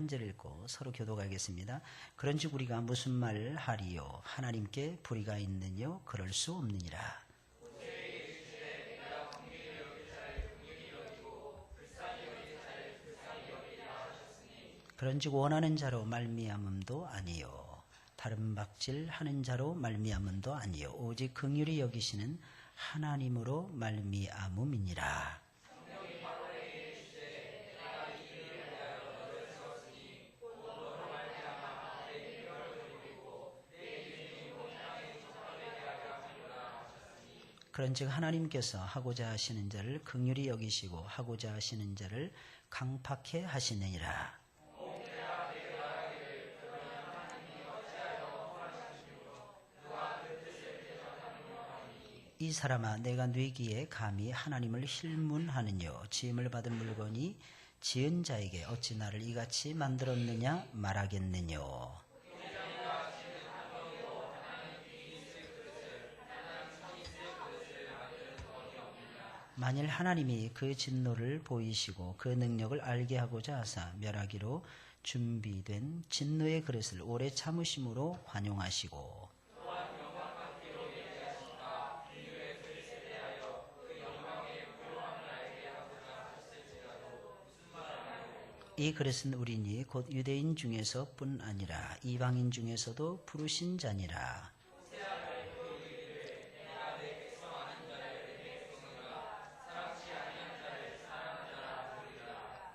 한절 읽고 서로 교독하겠습니다. 그런즉 우리가 무슨 말 하리요? 하나님께 불의가 있느뇨? 그럴 수 없느니라. 그런즉 원하는 자로 말미암음도 아니요 다른 박질 하는 자로 말미암음도 아니요 오직 긍휼히 여기시는 하나님으로 말미암음이니라. 그런즉 하나님께서 하고자 하시는 자를 긍휼히 여기시고 하고자 하시는 자를 강팍해 하시느니라. 이 사람아 내가 뇌기에 감히 하나님을 힐문하느뇨? 지음을 받은 물건이 지은 자에게 어찌 나를 이같이 만들었느냐 말하겠느뇨? 만일 하나님이 그 진노를 보이시고 그 능력을 알게 하고자 하사 멸하기로 준비된 진노의 그릇을 오래 참으심으로 관용하시고 이 그릇은 우리니 곧 유대인 중에서뿐 아니라 이방인 중에서도 부르신 자니라.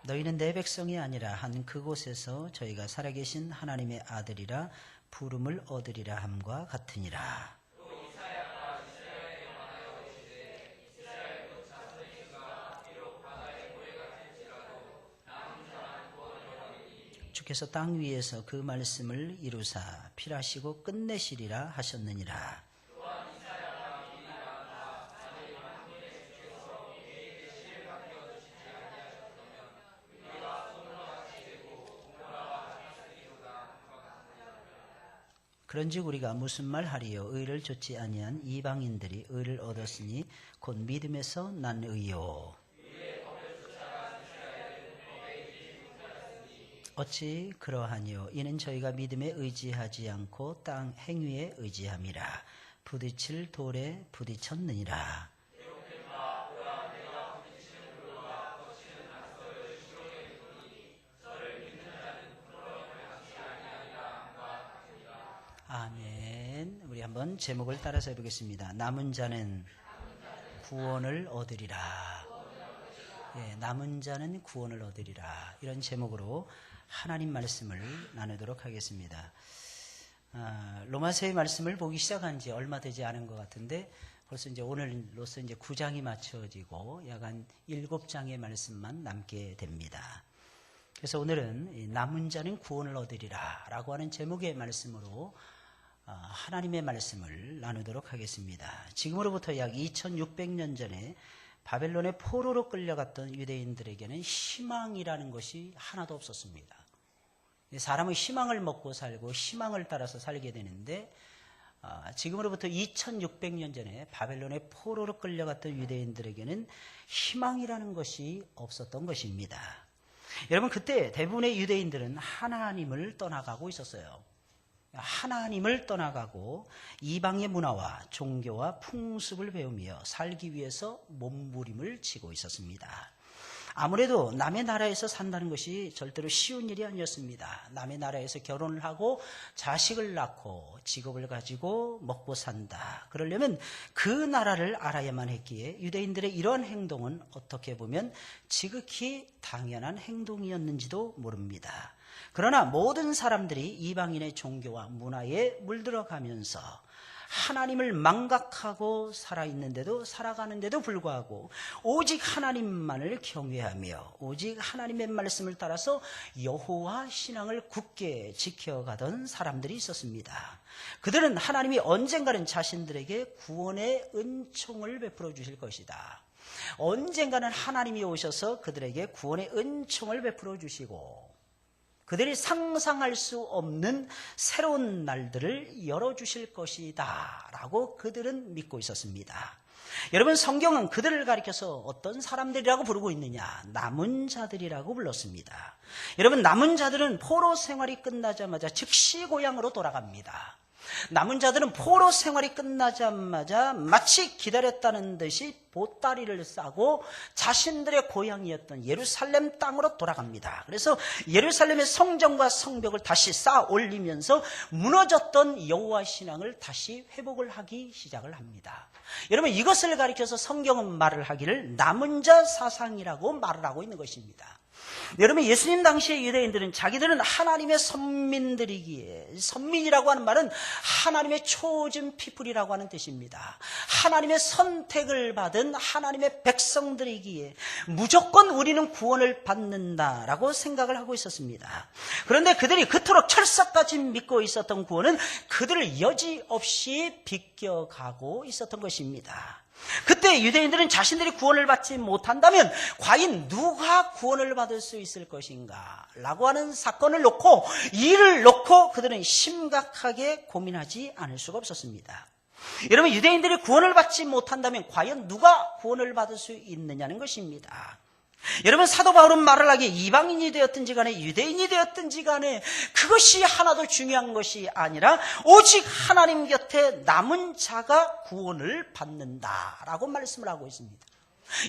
너희는 내 백성이 아니라 한 그곳에서 저희가 살아계신 하나님의 아들이라 부름을 얻으리라 함과 같으니라. 주께서 땅 위에서 그 말씀을 이루사 필하시고 끝내시리라 하셨느니라. 그런즉 우리가 무슨 말 하리요? 의를 좇지 아니한 이방인들이 의를 얻었으니 곧 믿음에서 난 의요. 어찌 그러하니요? 이는 저희가 믿음에 의지하지 않고 땅 행위에 의지함이라. 부딪힐 돌에 부딪혔느니라. 아멘. 우리 한번 제목을 따라서 해보겠습니다. 남은 자는 구원을 얻으리라. 예, 남은 자는 구원을 얻으리라. 이런 제목으로 하나님 말씀을 나누도록 하겠습니다. 로마서의 말씀을 보기 시작한 지 얼마 되지 않은 것 같은데 벌써 이제 오늘로서 이제 9장이 맞춰지고 약 한 7장의 말씀만 남게 됩니다. 그래서 오늘은 남은 자는 구원을 얻으리라 라고 하는 제목의 말씀으로 하나님의 말씀을 나누도록 하겠습니다. 지금으로부터 약 2600년 전에 바벨론의 포로로 끌려갔던 유대인들에게는 희망이라는 것이 하나도 없었습니다. 사람은 희망을 먹고 살고 희망을 따라서 살게 되는데 지금으로부터 2600년 전에 바벨론의 포로로 끌려갔던 유대인들에게는 희망이라는 것이 없었던 것입니다. 여러분 그때 대부분의 유대인들은 하나님을 떠나가고 있었어요. 하나님을 떠나가고 이방의 문화와 종교와 풍습을 배우며 살기 위해서 몸부림을 치고 있었습니다. 아무래도 남의 나라에서 산다는 것이 절대로 쉬운 일이 아니었습니다. 남의 나라에서 결혼을 하고 자식을 낳고 직업을 가지고 먹고 산다. 그러려면 그 나라를 알아야만 했기에 유대인들의 이러한 행동은 어떻게 보면 지극히 당연한 행동이었는지도 모릅니다. 그러나 모든 사람들이 이방인의 종교와 문화에 물들어가면서 하나님을 망각하고 살아있는데도 살아가는데도 불구하고 오직 하나님만을 경외하며 오직 하나님의 말씀을 따라서 여호와 신앙을 굳게 지켜가던 사람들이 있었습니다. 그들은 하나님이 언젠가는 자신들에게 구원의 은총을 베풀어 주실 것이다. 언젠가는 하나님이 오셔서 그들에게 구원의 은총을 베풀어 주시고 그들이 상상할 수 없는 새로운 날들을 열어주실 것이다 라고 그들은 믿고 있었습니다. 여러분, 성경은 그들을 가리켜서 어떤 사람들이라고 부르고 있느냐? 남은 자들이라고 불렀습니다. 여러분, 남은 자들은 포로 생활이 끝나자마자 즉시 고향으로 돌아갑니다. 남은 자들은 포로 생활이 끝나자마자 마치 기다렸다는 듯이 보따리를 싸고 자신들의 고향이었던 예루살렘 땅으로 돌아갑니다. 그래서 예루살렘의 성전과 성벽을 다시 쌓아 올리면서 무너졌던 여호와 신앙을 다시 회복을 하기 시작을 합니다. 여러분, 이것을 가리켜서 성경은 말을 하기를 남은 자 사상이라고 말을 하고 있는 것입니다. 여러분, 예수님 당시의 유대인들은 자기들은 하나님의 선민들이기에, 선민이라고 하는 말은 하나님의 초즌 피플이라고 하는 뜻입니다. 하나님의 선택을 받은 하나님의 백성들이기에 무조건 우리는 구원을 받는다라고 생각을 하고 있었습니다. 그런데 그들이 그토록 철석같이 믿고 있었던 구원은 그들을 여지없이 비껴가고 있었던 것입니다. 그때 유대인들은 자신들이 구원을 받지 못한다면 과연 누가 구원을 받을 수 있을 것인가 라고 하는 사건을 놓고, 이를 놓고 그들은 심각하게 고민하지 않을 수가 없었습니다. 여러분, 유대인들이 구원을 받지 못한다면 과연 누가 구원을 받을 수 있느냐는 것입니다. 여러분, 사도 바울은 말을 하기에 이방인이 되었든지 간에 유대인이 되었든지 간에 그것이 하나도 중요한 것이 아니라 오직 하나님 곁에 남은 자가 구원을 받는다라고 말씀을 하고 있습니다.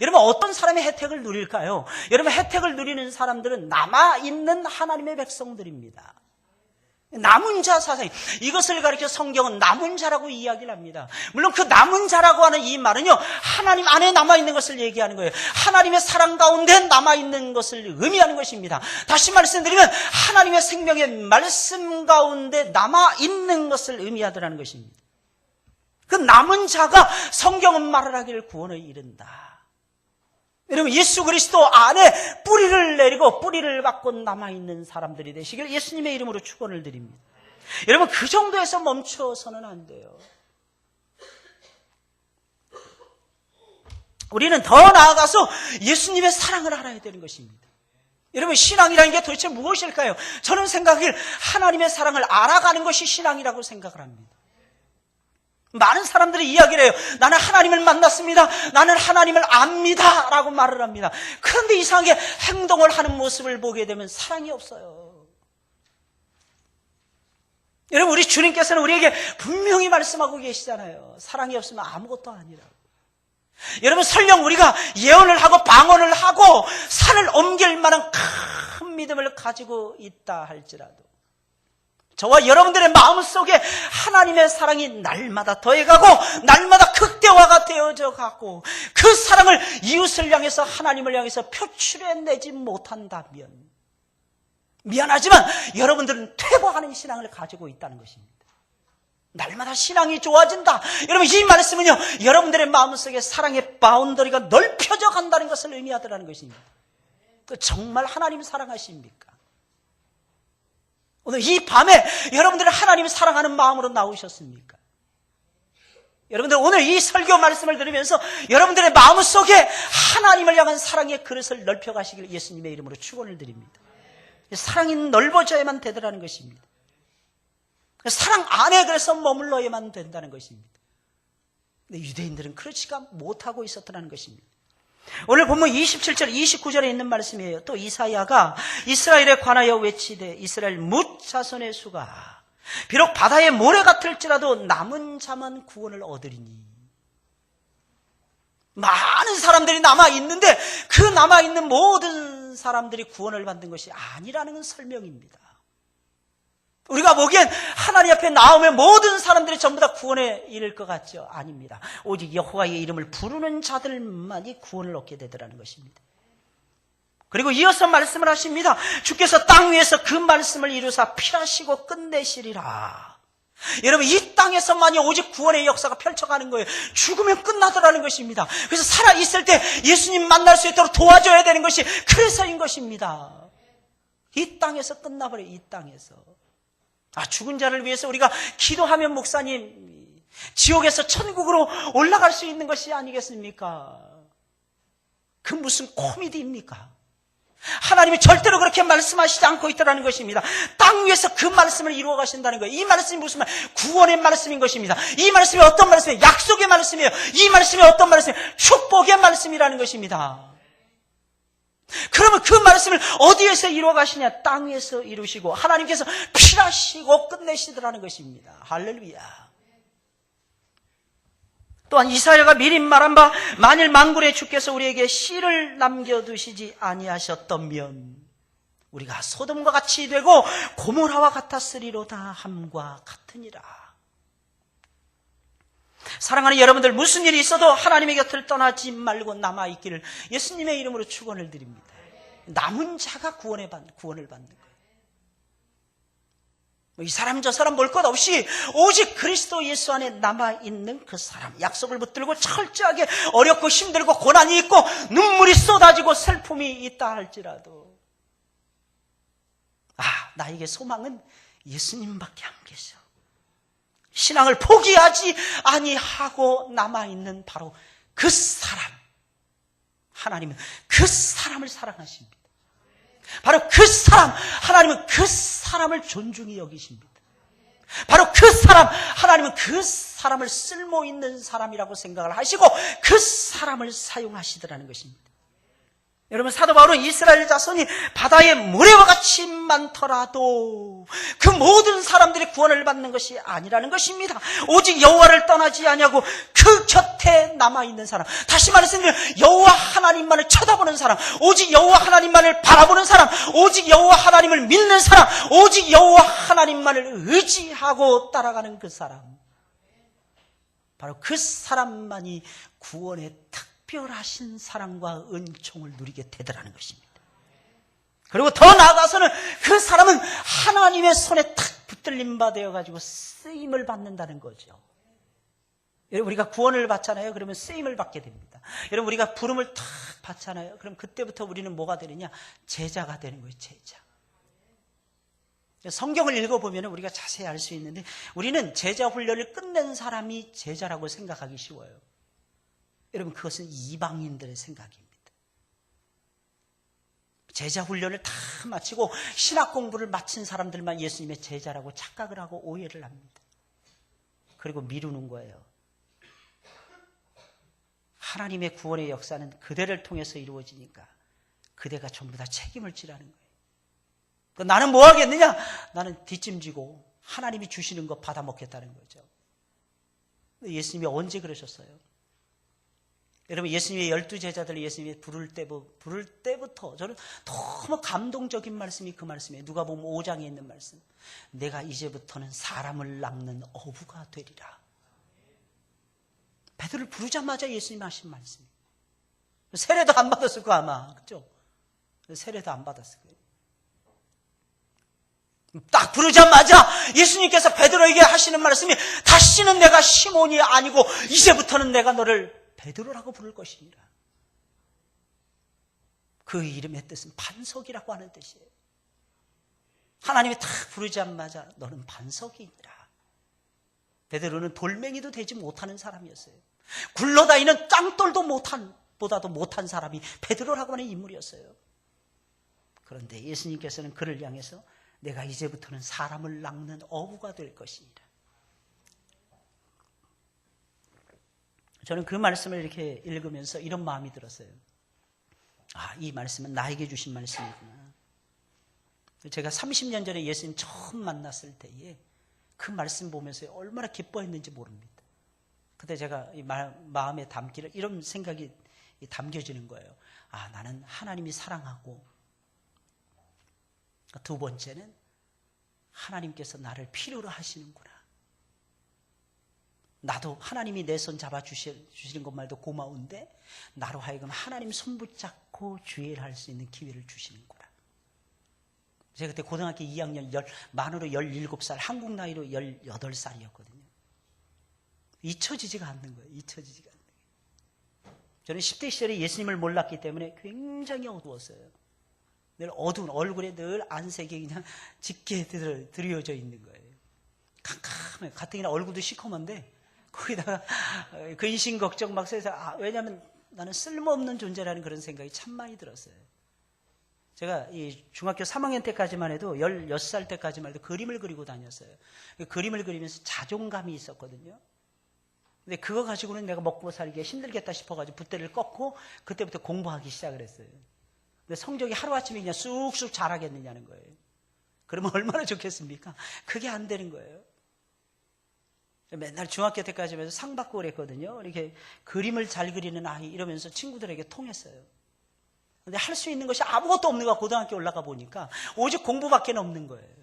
여러분, 어떤 사람의 혜택을 누릴까요? 여러분, 혜택을 누리는 사람들은 남아있는 하나님의 백성들입니다. 남은 자 사상, 이것을 가리켜 성경은 남은 자라고 이야기를 합니다. 물론 그 남은 자라고 하는 이 말은요, 하나님 안에 남아있는 것을 얘기하는 거예요. 하나님의 사랑 가운데 남아있는 것을 의미하는 것입니다. 다시 말씀드리면 하나님의 생명의 말씀 가운데 남아있는 것을 의미하더라는 것입니다. 그 남은 자가 성경은 말을 하기를 구원에 이른다. 여러분, 예수 그리스도 안에 뿌리를 내리고 뿌리를 받고 남아있는 사람들이 되시길 예수님의 이름으로 축원을 드립니다. 여러분, 그 정도에서 멈춰서는 안 돼요. 우리는 더 나아가서 예수님의 사랑을 알아야 되는 것입니다. 여러분, 신앙이라는 게 도대체 무엇일까요? 저는 생각하길 하나님의 사랑을 알아가는 것이 신앙이라고 생각을 합니다. 많은 사람들이 이야기를 해요. 나는 하나님을 만났습니다. 나는 하나님을 압니다. 라고 말을 합니다. 그런데 이상하게 행동을 하는 모습을 보게 되면 사랑이 없어요. 여러분, 우리 주님께서는 우리에게 분명히 말씀하고 계시잖아요. 사랑이 없으면 아무것도 아니라고. 여러분, 설령 우리가 예언을 하고 방언을 하고 산을 옮길 만한 큰 믿음을 가지고 있다 할지라도 저와 여러분들의 마음속에 하나님의 사랑이 날마다 더해가고 날마다 극대화가 되어져 가고 그 사랑을 이웃을 향해서 하나님을 향해서 표출해내지 못한다면 미안하지만 여러분들은 퇴보하는 신앙을 가지고 있다는 것입니다. 날마다 신앙이 좋아진다. 여러분, 이 말씀은요, 여러분들의 마음속에 사랑의 바운더리가 넓혀져 간다는 것을 의미하더라는 것입니다. 정말 하나님 사랑하십니까? 오늘 이 밤에 여러분들은 하나님을 사랑하는 마음으로 나오셨습니까? 여러분들 오늘 이 설교 말씀을 들으면서 여러분들의 마음속에 하나님을 향한 사랑의 그릇을 넓혀가시길 예수님의 이름으로 축원을 드립니다. 사랑이 넓어져야만 되더라는 것입니다. 사랑 안에 그래서 머물러야만 된다는 것입니다. 근데 유대인들은 그렇지가 못하고 있었다는 것입니다. 오늘 본문 27절, 29절에 있는 말씀이에요. 또 이사야가 이스라엘에 관하여 외치되 이스라엘 뭇 자손의 수가 비록 바다의 모래 같을지라도 남은 자만 구원을 얻으리니. 많은 사람들이 남아있는데 그 남아있는 모든 사람들이 구원을 받는 것이 아니라는 설명입니다. 우리가 보기엔 하나님 앞에 나오면 모든 사람들이 전부 다 구원에 이를 것 같죠? 아닙니다. 오직 여호와의 이름을 부르는 자들만이 구원을 얻게 되더라는 것입니다. 그리고 이어서 말씀을 하십니다. 주께서 땅 위에서 그 말씀을 이루사 필하시고 끝내시리라. 여러분, 이 땅에서만이 오직 구원의 역사가 펼쳐가는 거예요. 죽으면 끝나더라는 것입니다. 그래서 살아있을 때 예수님 만날 수 있도록 도와줘야 되는 것이 그래서인 것입니다. 이 땅에서 끝나버려요. 이 땅에서. 죽은 자를 위해서 우리가 기도하면 목사님 지옥에서 천국으로 올라갈 수 있는 것이 아니겠습니까? 그 무슨 코미디입니까? 하나님이 절대로 그렇게 말씀하시지 않고 있다는 것입니다. 땅 위에서 그 말씀을 이루어 가신다는 거예요. 이 말씀이 무슨 말? 구원의 말씀인 것입니다. 이 말씀이 어떤 말씀이에요? 약속의 말씀이에요. 이 말씀이 어떤 말씀이에요? 축복의 말씀이라는 것입니다. 그러면 그 말씀을 어디에서 이루어 가시냐? 땅 위에서 이루시고 하나님께서 필하시고 끝내시더라는 것입니다. 할렐루야. 또한 이사야가 미리 말한 바 만일 만군의 주께서 우리에게 씨를 남겨두시지 아니하셨다면 우리가 소돔과 같이 되고 고모라와 같았으리로다 함과 같으니라. 사랑하는 여러분들, 무슨 일이 있어도 하나님의 곁을 떠나지 말고 남아있기를 예수님의 이름으로 축원을 드립니다. 남은 자가 구원을 받는 거예요. 이 사람 저 사람 볼 것 없이 오직 그리스도 예수 안에 남아있는 그 사람, 약속을 붙들고 철저하게 어렵고 힘들고 고난이 있고 눈물이 쏟아지고 슬픔이 있다 할지라도 나에게 소망은 예수님밖에 안 계셔. 신앙을 포기하지 아니하고 남아있는 바로 그 사람, 하나님은 그 사람을 사랑하십니다. 바로 그 사람, 하나님은 그 사람을 존중히 여기십니다. 바로 그 사람, 하나님은 그 사람을 쓸모있는 사람이라고 생각을 하시고 그 사람을 사용하시더라는 것입니다. 여러분, 사도 바울은 이스라엘 자손이 바다의 모래와 같이 많더라도 그 모든 사람들이 구원을 받는 것이 아니라는 것입니다. 오직 여호와를 떠나지 아니하고 그 곁에 남아있는 사람, 다시 말해서 여호와 하나님만을 쳐다보는 사람, 오직 여호와 하나님만을 바라보는 사람, 오직 여호와 하나님을 믿는 사람, 오직 여호와 하나님만을 의지하고 따라가는 그 사람, 바로 그 사람만이 구원의 특별하신 사랑과 은총을 누리게 되더라는 것입니다. 그리고 더 나아가서는 그 사람은 하나님의 손에 탁 붙들림 바 되어가지고 쓰임을 받는다는 거죠. 여러분, 우리가 구원을 받잖아요. 그러면 쓰임을 받게 됩니다. 여러분, 우리가 부름을 탁 받잖아요. 그럼 그때부터 우리는 뭐가 되느냐? 제자가 되는 거예요. 제자. 성경을 읽어보면 우리가 자세히 알 수 있는데 우리는 제자 훈련을 끝낸 사람이 제자라고 생각하기 쉬워요. 여러분, 그것은 이방인들의 생각입니다. 제자 훈련을 다 마치고 신학 공부를 마친 사람들만 예수님의 제자라고 착각을 하고 오해를 합니다. 그리고 미루는 거예요. 하나님의 구원의 역사는 그대를 통해서 이루어지니까 그대가 전부 다 책임을 지라는 거예요. 나는 뭐 하겠느냐? 나는 뒷짐지고 하나님이 주시는 거 받아 먹겠다는 거죠. 예수님이 언제 그러셨어요? 여러분, 예수님의 12제자들을 예수님이 부를 때부터 저는 너무 감동적인 말씀이 그 말씀이에요. 누가복음 5장에 있는 말씀. 내가 이제부터는 사람을 낚는 어부가 되리라. 베드로를 부르자마자 예수님이 하신 말씀이에요. 세례도 안 받았을 거 아마. 그렇죠? 세례도 안 받았을 거예요. 딱 부르자마자 예수님께서 베드로에게 하시는 말씀이 다시는 내가 시몬이 아니고 이제부터는 내가 너를 베드로라고 부를 것이니라. 그 이름의 뜻은 반석이라고 하는 뜻이에요. 하나님이 딱 부르자마자 너는 반석이니라. 베드로는 돌멩이도 되지 못하는 사람이었어요. 굴러다니는 땅돌도 보다도 못한 사람이 베드로라고 하는 인물이었어요. 그런데 예수님께서는 그를 향해서 내가 이제부터는 사람을 낚는 어부가 될 것이니라. 저는 그 말씀을 이렇게 읽으면서 이런 마음이 들었어요. 이 말씀은 나에게 주신 말씀이구나. 제가 30년 전에 예수님 처음 만났을 때에 그 말씀 보면서 얼마나 기뻐했는지 모릅니다. 그때 제가 이 마음에 담기를 이런 생각이 담겨지는 거예요. 나는 하나님이 사랑하고, 두 번째는 하나님께서 나를 필요로 하시는구나. 나도 하나님이 내 손 잡아주시는 것만도 고마운데 나로 하여금 하나님 손 붙잡고 주의를 할 수 있는 기회를 주시는구나. 제가 그때 고등학교 2학년 만으로 17살, 한국 나이로 18살이었거든요. 잊혀지지가 않는 거예요. 잊혀지지가 않는 거예요. 저는 10대 시절에 예수님을 몰랐기 때문에 굉장히 어두웠어요. 늘 어두운 얼굴에 늘 안색이 그냥 짙게 드리워져 있는 거예요. 캄캄해. 가뜩이나 얼굴도 시커먼데 거기다가 근심 걱정 막 해서 왜냐하면 나는 쓸모없는 존재라는 그런 생각이 참 많이 들었어요. 제가 이 중학교 3학년 때까지만 해도 16살 때까지만 해도 그림을 그리고 다녔어요. 그림을 그리면서 자존감이 있었거든요. 근데 그거 가지고는 내가 먹고 살기 힘들겠다 싶어가지고 붓대를 꺾고 그때부터 공부하기 시작을 했어요. 근데 성적이 하루아침에 그냥 쑥쑥 자라겠느냐는 거예요. 그러면 얼마나 좋겠습니까? 그게 안 되는 거예요. 맨날 중학교 때까지 해서 상 받고 그랬거든요. 이렇게 그림을 잘 그리는 아이 이러면서 친구들에게 통했어요. 근데 할 수 있는 것이 아무것도 없는 거야. 고등학교 올라가 보니까 오직 공부밖에 없는 거예요.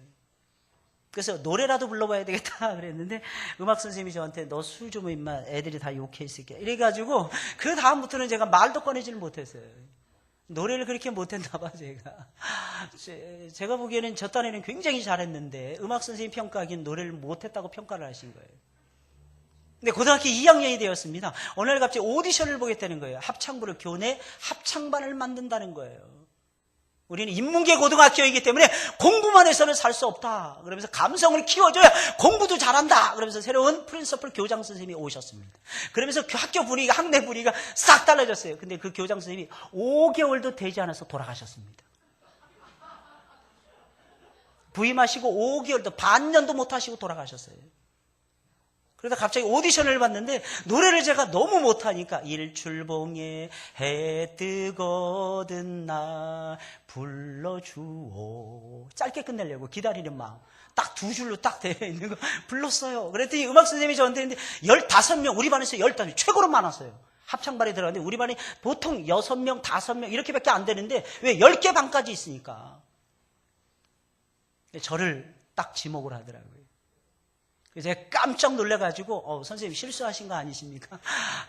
그래서 노래라도 불러봐야 되겠다 그랬는데 음악 선생님이 저한테 너 술 좀 임마 애들이 다 욕해 있을게 이래가지고 그 다음부터는 제가 말도 꺼내지를 못했어요. 노래를 그렇게 못했나 봐 제가 보기에는 저 딴에는 굉장히 잘했는데 음악 선생님 평가하기엔 노래를 못했다고 평가를 하신 거예요. 근데 고등학교 2학년이 되었습니다. 어느 날 갑자기 오디션을 보겠다는 거예요. 합창부를 교내 합창반을 만든다는 거예요. 우리는 인문계 고등학교이기 때문에 공부만 해서는 살 수 없다. 그러면서 감성을 키워줘야 공부도 잘한다. 그러면서 새로운 프린서플 교장 선생님이 오셨습니다. 그러면서 학교 분위기가 학내 분위기가 싹 달라졌어요. 근데 그 교장 선생님이 5개월도 되지 않아서 돌아가셨습니다. 부임하시고 5개월도 반년도 못 하시고 돌아가셨어요. 그러다 갑자기 오디션을 봤는데 노래를 제가 너무 못하니까 일출봉에 해 뜨거든 날 불러주오 짧게 끝내려고 기다리는 마음 딱 2줄로 딱 되어 있는 거 불렀어요. 그랬더니 음악 선생님이 저한테 했는데 15명 우리 반에서 15명 최고로 많았어요. 합창반에 들어갔는데 우리 반이 보통 6명 5명 이렇게밖에 안 되는데 왜 10개 반까지 있으니까 저를 딱 지목을 하더라고요. 제가 깜짝 놀래가지고 선생님 실수하신 거 아니십니까?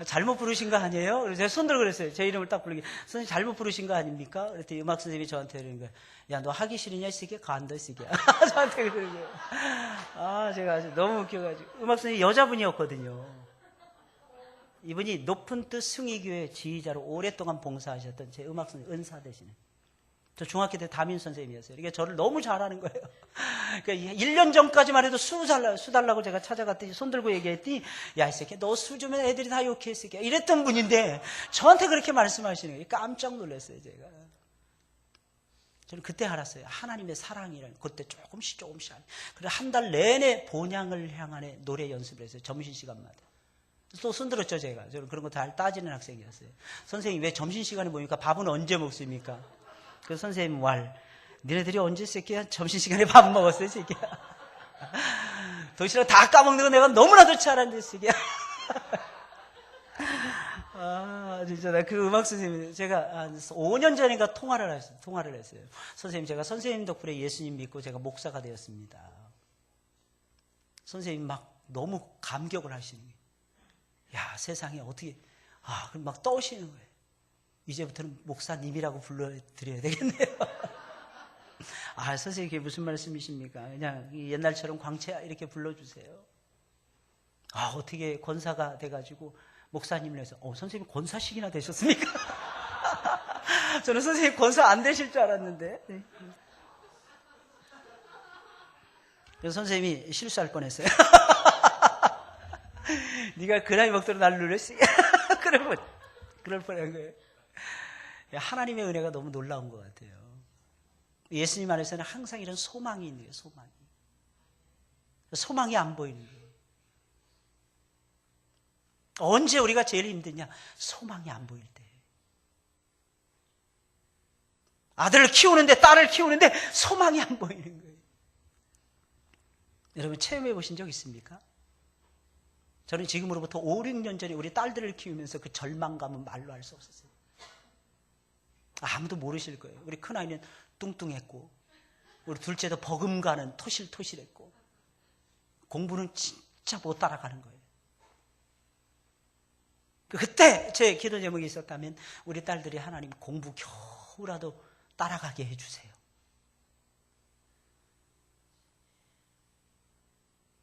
잘못 부르신 거 아니에요? 그래서 제가 손들고 그랬어요. 제 이름을 딱 부르기 선생님 잘못 부르신 거 아닙니까? 그랬더니 음악 선생님이 저한테 그러는 거예요. 야 너 하기 싫으냐 이 새끼야? 간다 이 새끼야. 저한테 그러는 거예요. 제가 아주 너무 웃겨가지고 음악 선생님이 여자분이었거든요. 이분이 높은 뜻 승희교회 지휘자로 오랫동안 봉사하셨던 제 음악 선생님 은사 되시는 저 중학교 때 담임 선생님이었어요. 그러니까 저를 너무 잘하는 거예요. 그러니까 1년 전까지만 해도 수 달라고 제가 찾아갔더니 손 들고 얘기했더니 야, 이 새끼 너 수 주면 애들이 다 욕해, 이 새끼야. 이랬던 분인데 저한테 그렇게 말씀하시는 거예요. 깜짝 놀랐어요, 제가. 저는 그때 알았어요. 하나님의 사랑이라는 그때 조금씩. 그래서 한 달 내내 본향을 향한 노래 연습을 했어요. 점심시간마다. 또 손들었죠, 제가. 저는 그런 거 다 따지는 학생이었어요. 선생님, 왜 점심시간에 모이니까 밥은 언제 먹습니까? 그래서 선생님 니네들이 언제 새끼야? 점심시간에 밥 먹었어요, 새끼야. 도시락 다 까먹는 거 내가 너무나도 잘하는데, 새끼야. 진짜 나 그 음악 선생님 제가 한 5년 전인가 통화를 했어요. 선생님 제가 선생님 덕분에 예수님 믿고 제가 목사가 되었습니다. 선생님 막 너무 감격을 하시는 거예요. 야, 세상에 어떻게 그럼 막 떠오시는 거예요. 이제부터는 목사님이라고 불러드려야 되겠네요. 선생님, 그게 무슨 말씀이십니까? 그냥 옛날처럼 광채야 이렇게 불러주세요. 어떻게 권사가 돼가지고 목사님을 해서, 선생님 권사식이나 되셨습니까? 저는 선생님 권사 안 되실 줄 알았는데. 네. 그래서 선생님이 실수할 뻔했어요. 네가 그 나이 먹도록 날 누렸지? 그럴 뻔한 거예요. 하나님의 은혜가 너무 놀라운 것 같아요. 예수님 안에서는 항상 이런 소망이 있는 거예요. 소망이 안 보이는 거예요. 언제 우리가 제일 힘드냐? 소망이 안 보일 때. 아들을 키우는데 딸을 키우는데 소망이 안 보이는 거예요. 여러분 체험해 보신 적 있습니까? 저는 지금으로부터 5, 6년 전에 우리 딸들을 키우면서 그 절망감은 말로 할 수 없었어요. 아무도 모르실 거예요. 우리 큰아이는 뚱뚱했고 우리 둘째도 버금가는 토실토실했고 공부는 진짜 못 따라가는 거예요. 그때 제 기도 제목이 있었다면 우리 딸들이 하나님 공부 겨우라도 따라가게 해주세요.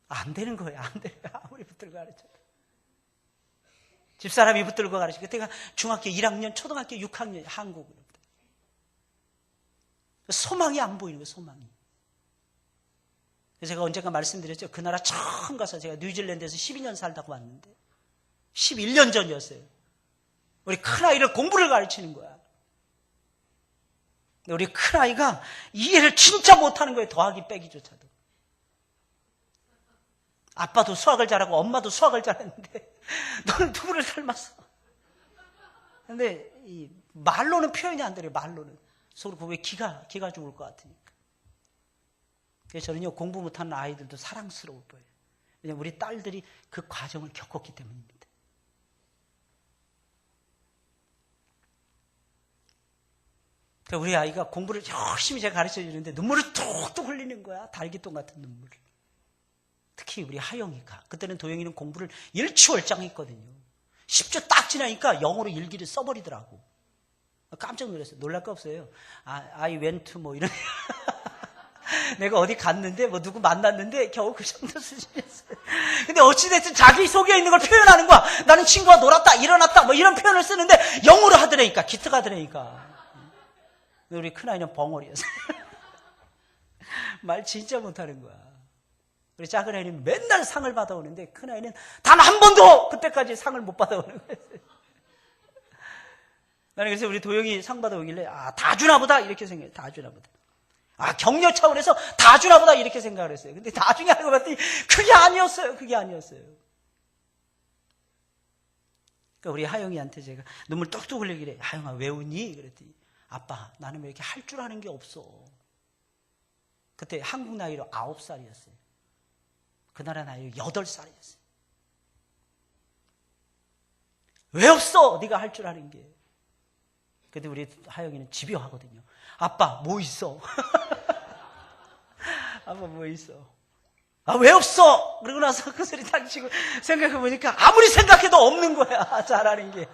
안 되는 거예요. 안 돼요. 아무리 붙들고 가르쳐도. 집사람이 붙들고 가르쳐. 그때가 중학교 1학년, 초등학교 6학년 한국으로. 소망이 안 보이는 거예요. 소망이. 제가 언젠가 말씀드렸죠. 그 나라 처음 가서 제가 뉴질랜드에서 12년 살다가 왔는데 11년 전이었어요. 우리 큰아이를 공부를 가르치는 거야. 우리 큰아이가 이해를 진짜 못하는 거예요. 더하기 빼기조차도. 아빠도 수학을 잘하고 엄마도 수학을 잘했는데 너는 누구를 닮았어? 근데 이 말로는 표현이 안 돼요. 말로는. 서로 그 왜 기가 죽을 것 같으니까. 그래서 저는요, 공부 못하는 아이들도 사랑스러울 거예요. 왜냐하면 우리 딸들이 그 과정을 겪었기 때문입니다. 그러니까 우리 아이가 공부를 열심히 제가 가르쳐 주는데 눈물을 뚝뚝 흘리는 거야. 달기똥 같은 눈물을. 특히 우리 하영이가. 그때는 도영이는 공부를 일취월장했거든요. 10주 딱 지나니까 영어로 일기를 써버리더라고. 깜짝 놀랐어요. 놀랄 거 없어요. I went to 뭐 이런. 내가 어디 갔는데 뭐 누구 만났는데 겨우 그 정도 수준이었어요. 근데 어찌됐든 자기 속에 있는 걸 표현하는 거야. 나는 친구와 놀았다, 일어났다 뭐 이런 표현을 쓰는데 영어로 하더라니까. 기특 하더라니까. 우리 큰아이는 벙어리였어요. 말 진짜 못하는 거야. 우리 작은 아이는 맨날 상을 받아오는데 큰아이는 단 한 번도 그때까지 상을 못 받아오는 거였어요. 나는 그래서 우리 도영이 상 받아오길래 다 주나 보다 이렇게 생각해요. 다 주나 보다. 격려 차원에서 다 주나 보다 이렇게 생각을 했어요. 근데 나중에 알고 봤더니 그게 아니었어요. 그게 아니었어요. 그러니까 우리 하영이한테 제가 눈물 뚝뚝 흘리길래 하영아 왜 웃니? 그랬더니 아빠 나는 왜 이렇게 할 줄 아는 게 없어. 그때 한국 나이로 9살이었어요. 그 나라 나이로 8살이었어요. 왜 없어? 네가 할 줄 아는 게. 근데 우리 하영이는 집요하거든요. 아빠 뭐 있어? 아빠 뭐 있어? 왜 없어? 그러고 나서 그 소리 딱 치고 생각해보니까 아무리 생각해도 없는 거야. 잘하는 게.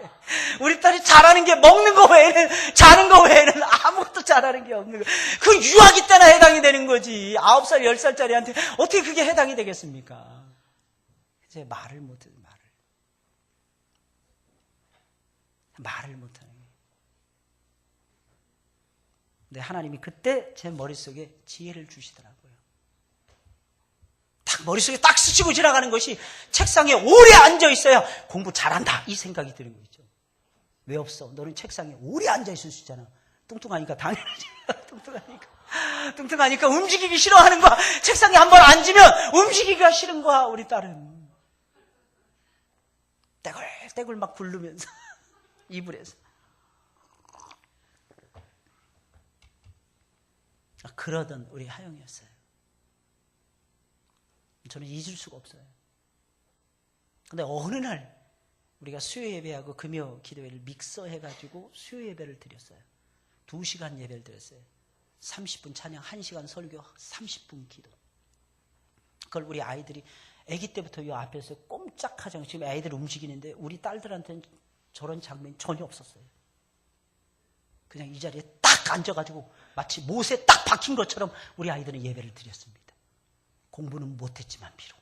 우리 딸이 잘하는 게 먹는 거 외에는, 자는 거 외에는 아무것도 잘하는 게 없는 거야. 그 유아기 때나 해당이 되는 거지. 9살, 10살짜리한테 어떻게 그게 해당이 되겠습니까? 이제 말을 못해요. 말을 못하는 거예요. 근데 하나님이 그때 제 머릿속에 지혜를 주시더라고요. 딱 머릿속에 딱 스치고 지나가는 것이 책상에 오래 앉아있어야 공부 잘한다 이 생각이 드는 거 있죠. 왜 없어? 너는 책상에 오래 앉아있을 수 있잖아. 뚱뚱하니까 당연하지. 뚱뚱하니까 움직이기 싫어하는 거야. 책상에 한번 앉으면 움직이기가 싫은 거야. 우리 딸은 떼굴떼굴 막 굴르면서 이불에서. 그러던 우리 하영이었어요. 저는 잊을 수가 없어요. 근데 어느 날 우리가 수요 예배하고 금요 기도회를 믹서해가지고 수요 예배를 드렸어요. 2시간 예배를 드렸어요. 30분 찬양, 1시간 설교, 30분 기도. 그걸 우리 아이들이 아기 때부터 이 앞에서 꼼짝하지 않고 지금 애들 움직이는데 우리 딸들한테는 저런 장면이 전혀 없었어요. 그냥 이 자리에 딱 앉아가지고 마치 못에 딱 박힌 것처럼 우리 아이들은 예배를 드렸습니다. 공부는 못했지만 비록.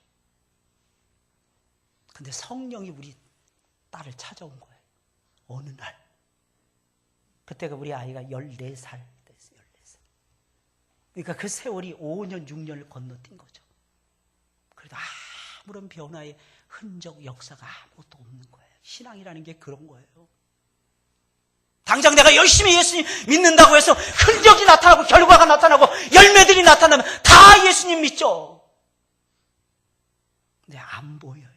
근데 성령이 우리 딸을 찾아온 거예요. 어느 날. 그때가 우리 아이가 14살 됐어요. 14살. 그러니까 그 세월이 5년, 6년을 건너뛴 거죠. 그래도 아무런 변화의 흔적, 역사가 아무것도 없는 거예요. 신앙이라는 게 그런 거예요. 당장 내가 열심히 예수님 믿는다고 해서 흔적이 나타나고 결과가 나타나고 열매들이 나타나면 다 예수님 믿죠. 근데 안 보여요.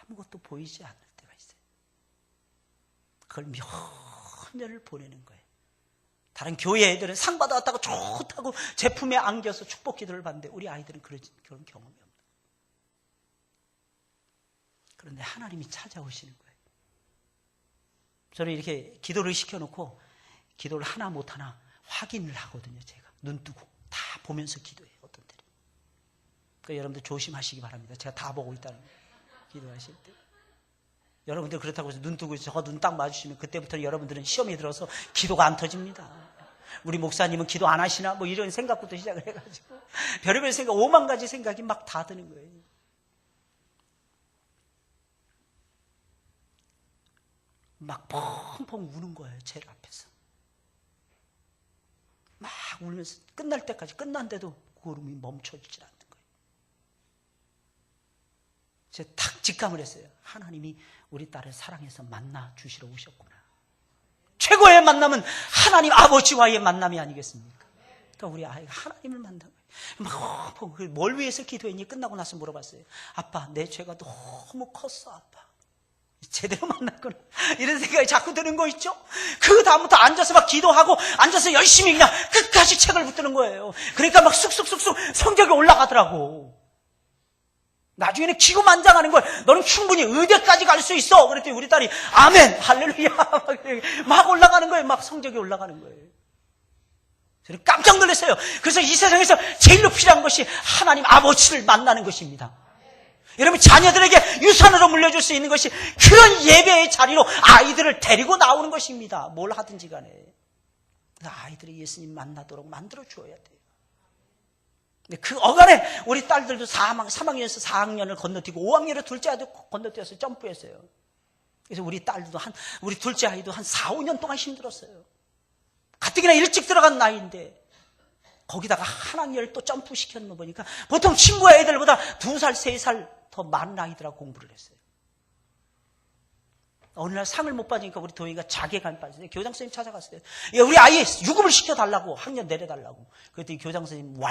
아무것도 보이지 않을 때가 있어요. 그걸 몇 년을 보내는 거예요. 다른 교회 애들은 상 받아왔다고 좋다고 제품에 안겨서 축복 기도를 받는데 우리 아이들은 그런 경험이 없는 거예요. 그런데 하나님이 찾아오시는 거예요. 저는 이렇게 기도를 시켜놓고 기도를 하나 못하나 확인을 하거든요. 제가 눈 뜨고 다 보면서 기도해요. 어떤 때는. 그러니까 여러분들 조심하시기 바랍니다. 제가 다 보고 있다는 거예요. 기도하실 때. 여러분들 그렇다고 해서 눈 뜨고 저 눈 딱 맞으시면 그때부터 여러분들은 시험에 들어서 기도가 안 터집니다. 우리 목사님은 기도 안 하시나? 뭐 이런 생각부터 시작을 해가지고 별의별 생각, 5만 가지 생각이 막 다 드는 거예요. 막 펑펑 우는 거예요. 제일 앞에서. 막 울면서 끝날 때까지 끝난데도 그 울음이 멈춰지질 않는 거예요. 제가 탁 직감을 했어요. 하나님이 우리 딸을 사랑해서 만나 주시러 오셨구나. 최고의 만남은 하나님 아버지와의 만남이 아니겠습니까? 그러니까 우리 아이가 하나님을 만나고 뭘 위해서 기도했니? 끝나고 나서 물어봤어요. 아빠, 내 죄가 너무 컸어, 아빠. 제대로 만났구나. 이런 생각이 자꾸 드는 거 있죠? 그 다음부터 앉아서 막 기도하고 앉아서 열심히 그냥 끝까지 책을 붙드는 거예요. 그러니까 막 쑥쑥쑥쑥 성적이 올라가더라고. 나중에는 기고만장하는 거예요. 너는 충분히 의대까지 갈 수 있어. 그랬더니 우리 딸이 아멘, 할렐루야 막 올라가는 거예요. 막 성적이 올라가는 거예요. 저는 깜짝 놀랐어요. 그래서 이 세상에서 제일로 필요한 것이 하나님 아버지를 만나는 것입니다. 여러분, 자녀들에게 유산으로 물려줄 수 있는 것이 그런 예배의 자리로 아이들을 데리고 나오는 것입니다. 뭘 하든지 간에. 그래서 아이들이 예수님 만나도록 만들어 주어야 돼요. 근데 그 어간에 우리 딸들도 3학년에서 4학년을 건너뛰고 5학년에 둘째 아이도 건너뛰어서 점프했어요. 그래서 우리 딸도 우리 둘째 아이도 한 4, 5년 동안 힘들었어요. 가뜩이나 일찍 들어간 나이인데 거기다가 한 학년을 또 점프시켰는 보니까 보통 친구 애들보다 2살, 3살 더 많은 아이들하고 공부를 했어요. 어느 날 상을 못 받으니까 우리 도희가 자괴감에 빠졌어요. 교장 선생님 찾아갔어요. 우리 아이 유급을 시켜달라고, 학년 내려달라고. 그랬더니 교장 선생님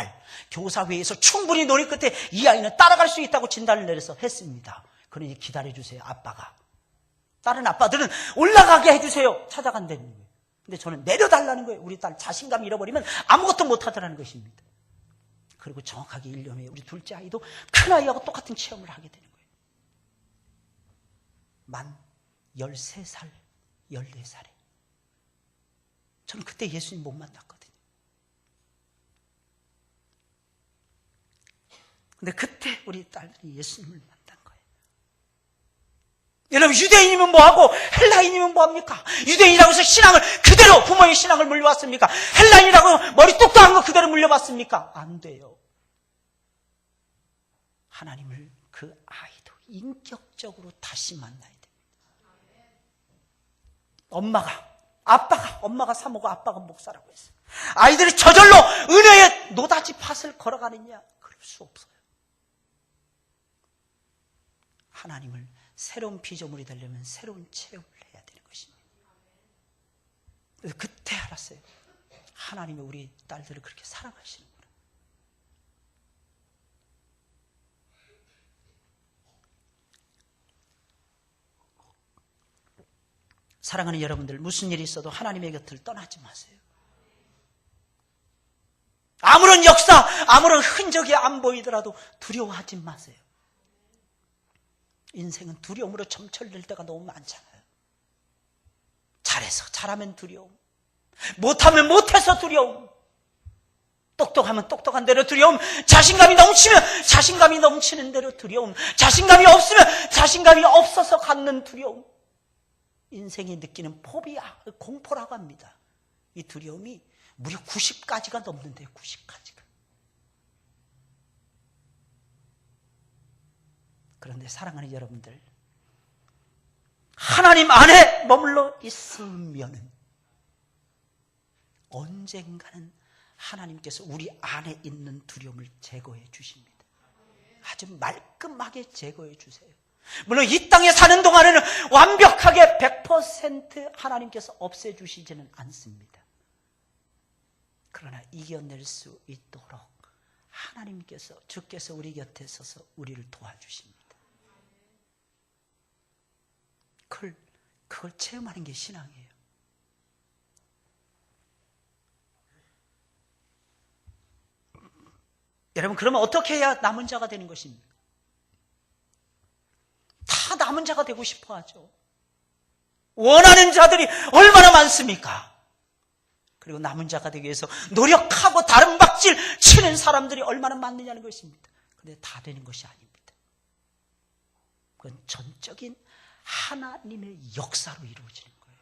교사회에서 충분히 논의 끝에 이 아이는 따라갈 수 있다고 진단을 내려서 했습니다. 그러니 기다려주세요, 아빠가. 다른 아빠들은 올라가게 해주세요. 찾아간다는 거예요. 근데 저는 내려달라는 거예요. 우리 딸 자신감 잃어버리면 아무것도 못하더라는 것입니다. 그리고 정확하게 1년 후에 우리 둘째 아이도 큰 아이하고 똑같은 체험을 하게 되는 거예요. 만 13살, 14살에. 저는 그때 예수님 못 만났거든요. 근데 그때 우리 딸들이 예수님을 만난 거예요. 여러분, 유대인이면 뭐하고 헬라인이면 뭐합니까? 유대인이라고 해서 신앙을 그대로 부모의 신앙을 물려왔습니까? 헬라인이라고 머리 똑똑한 거 그대로 물려봤습니까? 안 돼요. 하나님을 그 아이도 인격적으로 다시 만나야 됩니다. 엄마가 사모고 아빠가 목사라고 했어요. 아이들이 저절로 은혜의 노다지 밭을 걸어가느냐? 그럴 수 없어요. 하나님을 새로운 피조물이 되려면 새로운 체험을 해야 되는 것입니다. 그래서 그때 알았어요. 하나님이 우리 딸들을 그렇게 사랑하시는구나. 사랑하는 여러분들, 무슨 일이 있어도 하나님의 곁을 떠나지 마세요. 아무런 역사, 아무런 흔적이 안 보이더라도 두려워하지 마세요. 인생은 두려움으로 점철될 때가 너무 많잖아요. 잘하면 두려움, 못하면 못해서 두려움, 똑똑하면 똑똑한 대로 두려움, 자신감이 넘치면 자신감이 넘치는 대로 두려움, 자신감이 없으면 자신감이 없어서 갖는 두려움. 인생이 느끼는 포비아, 공포라고 합니다. 이 두려움이 무려 90가지가 넘는데요. 90가지가. 그런데 사랑하는 여러분들, 하나님 안에 머물러 있으면은 언젠가는 하나님께서 우리 안에 있는 두려움을 제거해 주십니다. 아주 말끔하게 제거해 주세요. 물론 이 땅에 사는 동안에는 완벽하게 100% 하나님께서 없애주시지는 않습니다. 그러나 이겨낼 수 있도록 하나님께서, 주께서 우리 곁에 서서 우리를 도와주십니다. 그걸 체험하는 게 신앙이에요. 여러분, 그러면 어떻게 해야 남은 자가 되는 것입니까? 다 남은 자가 되고 싶어 하죠. 원하는 자들이 얼마나 많습니까? 그리고 남은 자가 되기 위해서 노력하고 다른 박질 치는 사람들이 얼마나 많느냐는 것입니다. 그런데 다 되는 것이 아닙니다. 그건 전적인 하나님의 역사로 이루어지는 거예요.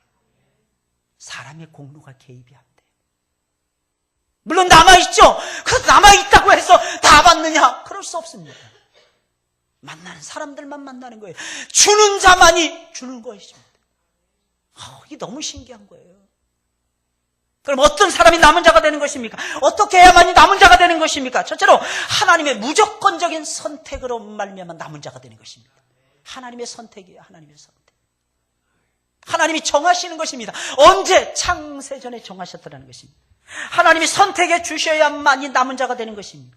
사람의 공로가 개입이 안 돼요. 물론 남아있죠. 그 남아있다고 해서 다 받느냐? 그럴 수 없습니다. 만나는 사람들만 만나는 거예요. 주는 자만이 주는 것입니다. 이게 너무 신기한 거예요. 그럼 어떤 사람이 남은 자가 되는 것입니까? 어떻게 해야만이 남은 자가 되는 것입니까? 첫째로 하나님의 무조건적인 선택으로 말미암아 남은 자가 되는 것입니다. 하나님의 선택이에요. 하나님의 선택. 하나님이 정하시는 것입니다. 언제? 창세전에 정하셨다는 것입니다. 하나님이 선택해 주셔야만이 남은 자가 되는 것입니다.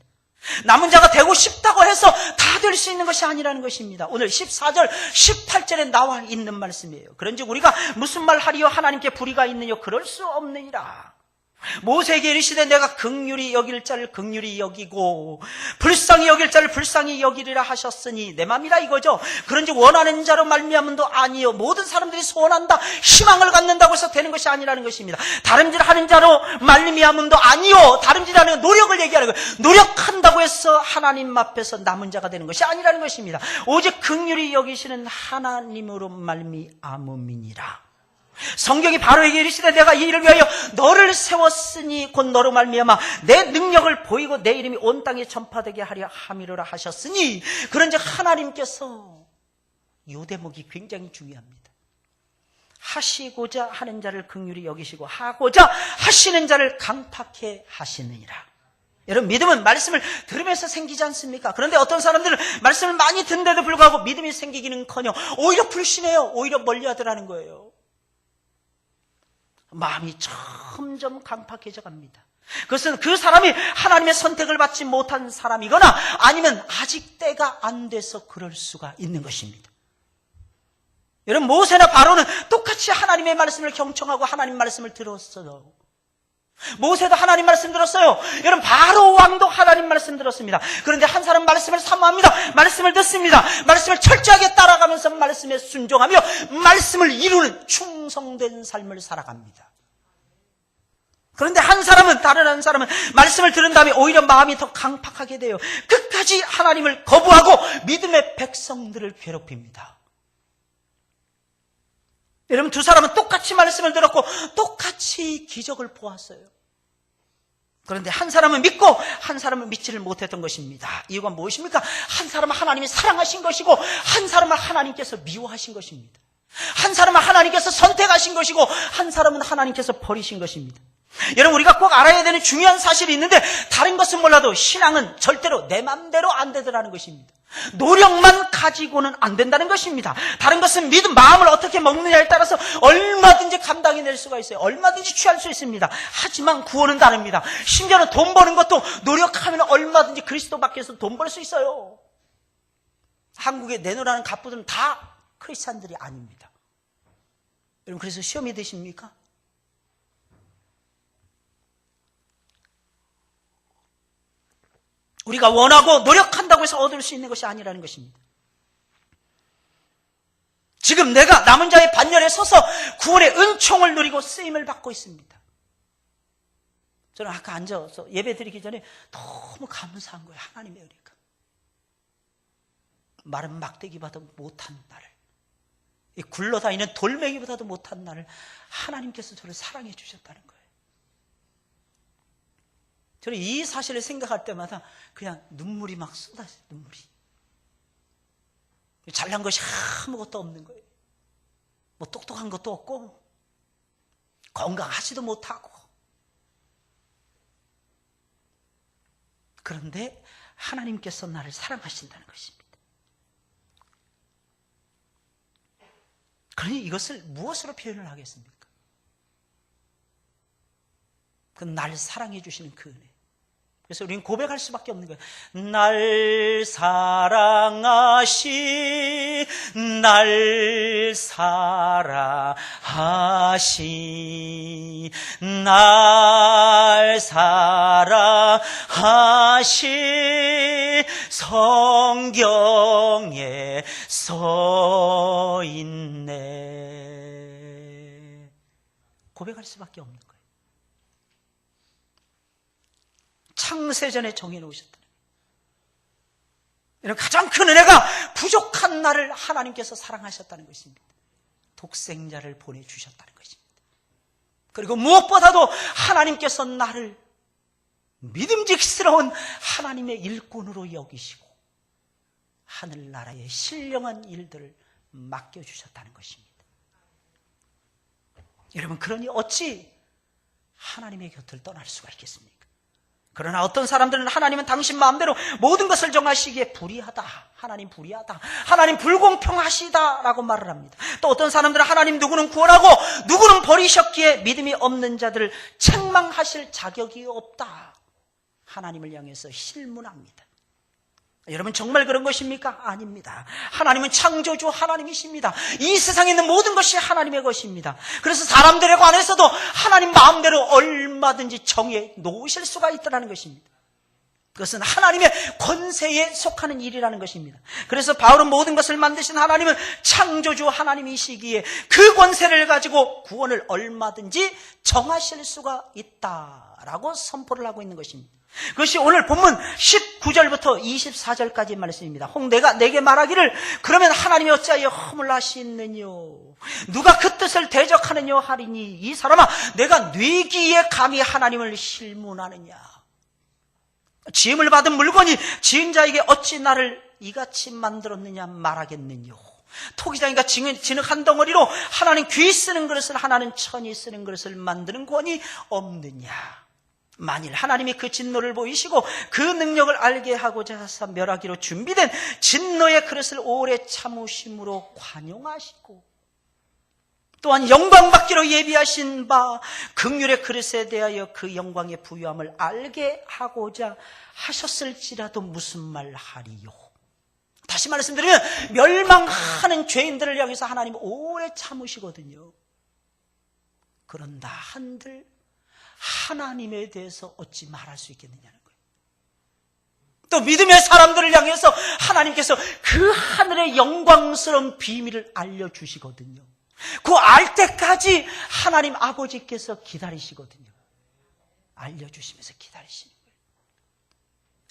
남은 자가 되고 싶다고 해서 다 될 수 있는 것이 아니라는 것입니다. 오늘 14절, 18절에 나와 있는 말씀이에요. 그런즉 우리가 무슨 말 하리요? 하나님께 불의가 있느뇨? 그럴 수 없느니라. 모세에게 이르시되 내가 긍휼히 여길 자를 긍휼히 여기고 불쌍히 여길 자를 불쌍히 여기리라 하셨으니 내 맘이라 이거죠. 그런즉 원하는 자로 말미암음도 아니요 모든 사람들이 소원한다 희망을 갖는다고 해서 되는 것이 아니라는 것입니다. 다름질하는 자로 말미암음도 아니요, 다름질하는 노력을 얘기하는 거예요. 노력한다고 해서 하나님 앞에서 남은 자가 되는 것이 아니라는 것입니다. 오직 긍휼히 여기시는 하나님으로 말미암음이니라. 성경이 바로에게 이르시되 내가 이 일을 위하여 너를 세웠으니 곧 너로 말미암아 내 능력을 보이고 내 이름이 온 땅에 전파되게 하려 함이로라 하셨으니, 그런즉 하나님께서 이 대목이 굉장히 중요합니다. 하시고자 하는 자를 긍휼히 여기시고 하고자 하시는 자를 강팍해 하시느니라. 여러분, 믿음은 말씀을 들으면서 생기지 않습니까? 그런데 어떤 사람들은 말씀을 많이 듣는데도 불구하고 믿음이 생기기는커녕 오히려 불신해요. 오히려 멀리하더라는 거예요. 마음이 점점 강팍해져 갑니다. 그것은 그 사람이 하나님의 선택을 받지 못한 사람이거나 아니면 아직 때가 안 돼서 그럴 수가 있는 것입니다. 여러분, 모세나 바로는 똑같이 하나님의 말씀을 경청하고 하나님 말씀을 들었어요. 모세도 하나님 말씀 들었어요. 여러분, 바로 왕도 하나님 말씀 들었습니다. 그런데 한 사람 말씀을 사모합니다. 말씀을 듣습니다. 말씀을 철저하게 따라가면서 말씀에 순종하며 말씀을 이루는 충성된 삶을 살아갑니다. 그런데 다른 한 사람은 말씀을 들은 다음에 오히려 마음이 더 강팍하게 돼요. 끝까지 하나님을 거부하고 믿음의 백성들을 괴롭힙니다. 여러분, 두 사람은 똑같이 말씀을 들었고 똑같이 기적을 보았어요. 그런데 한 사람은 믿고 한 사람은 믿지를 못했던 것입니다. 이유가 무엇입니까? 한 사람은 하나님이 사랑하신 것이고 한 사람은 하나님께서 미워하신 것입니다. 한 사람은 하나님께서 선택하신 것이고 한 사람은 하나님께서 버리신 것입니다. 여러분, 우리가 꼭 알아야 되는 중요한 사실이 있는데, 다른 것은 몰라도 신앙은 절대로 내 맘대로 안 되더라는 것입니다. 노력만 가지고는 안 된다는 것입니다. 다른 것은 믿음, 마음을 어떻게 먹느냐에 따라서 얼마든지 감당해 낼 수가 있어요. 얼마든지 취할 수 있습니다. 하지만 구원은 다릅니다. 심지어는 돈 버는 것도 노력하면 얼마든지 그리스도 밖에서 돈 벌 수 있어요. 한국에 내놓으라는 갑부들은 다 크리스찬들이 아닙니다. 여러분, 그래서 시험이 되십니까? 우리가 원하고 노력한다고 해서 얻을 수 있는 것이 아니라는 것입니다. 지금 내가 남은 자의 반열에 서서 구원의 은총을 누리고 쓰임을 받고 있습니다. 저는 아까 앉아서 예배 드리기 전에 너무 감사한 거예요. 하나님의 은혜가. 마른 막대기보다 못한 나를, 이 굴러다니는 돌멩이보다도 못한 나를 하나님께서 저를 사랑해 주셨다는 거예요. 저는 이 사실을 생각할 때마다 그냥 눈물이 막 쏟아져요. 눈물이. 잘난 것이 아무것도 없는 거예요. 뭐 똑똑한 것도 없고 건강하지도 못하고. 그런데 하나님께서 나를 사랑하신다는 것입니다. 그러니 이것을 무엇으로 표현을 하겠습니까? 그 날 사랑해 주시는 그 은혜. 그래서 우리는 고백할 수밖에 없는 거예요. 날 사랑하시, 날 사랑하시, 날 사랑하시, 성경에 써 있네. 고백할 수밖에 없는 거예요. 창세전에 정해놓으셨다는 거예요. 가장 큰 은혜가 부족한 나를 하나님께서 사랑하셨다는 것입니다. 독생자를 보내주셨다는 것입니다. 그리고 무엇보다도 하나님께서 나를 믿음직스러운 하나님의 일꾼으로 여기시고 하늘나라의 신령한 일들을 맡겨주셨다는 것입니다. 여러분, 그러니 어찌 하나님의 곁을 떠날 수가 있겠습니까? 그러나 어떤 사람들은 하나님은 당신 마음대로 모든 것을 정하시기에 불의하다. 하나님 불의하다. 하나님 불공평하시다라고 말을 합니다. 또 어떤 사람들은 하나님 누구는 구원하고 누구는 버리셨기에 믿음이 없는 자들을 책망하실 자격이 없다. 하나님을 향해서 실문합니다. 여러분 정말 그런 것입니까? 아닙니다. 하나님은 창조주 하나님이십니다. 이 세상에 있는 모든 것이 하나님의 것입니다. 그래서 사람들에 관해서도 하나님 마음대로 얼마든지 정해 놓으실 수가 있다는 것입니다. 그것은 하나님의 권세에 속하는 일이라는 것입니다. 그래서 바울은 모든 것을 만드신 하나님은 창조주 하나님이시기에 그 권세를 가지고 구원을 얼마든지 정하실 수가 있다라고 선포를 하고 있는 것입니다. 그것이 오늘 본문 19절부터 24절까지 말씀입니다. 혹 내가 내게 말하기를 그러면 하나님이 어찌하여 허물하시느뇨 누가 그 뜻을 대적하느뇨 하리니 이 사람아 내가 뇌기에 감히 하나님을 실문하느냐 지음을 받은 물건이 지은 자에게 어찌 나를 이같이 만들었느냐 말하겠느뇨 토기장이가 지는 한 덩어리로 하나님 귀 쓰는 그릇을 하나는 천이 쓰는 그릇을 만드는 권이 없느냐 만일 하나님이 그 진노를 보이시고 그 능력을 알게 하고자 하사 멸하기로 준비된 진노의 그릇을 오래 참으심으로 관용하시고 또한 영광받기로 예비하신 바 긍휼의 그릇에 대하여 그 영광의 부유함을 알게 하고자 하셨을지라도 무슨 말 하리요. 다시 말씀드리면 멸망하는 죄인들을 향해서 하나님은 오래 참으시거든요. 그런다 한들 하나님에 대해서 어찌 말할 수 있겠느냐는 거예요. 또 믿음의 사람들을 향해서 하나님께서 그 하늘의 영광스러운 비밀을 알려주시거든요. 그 알 때까지 하나님 아버지께서 기다리시거든요. 알려주시면서 기다리시는 거예요.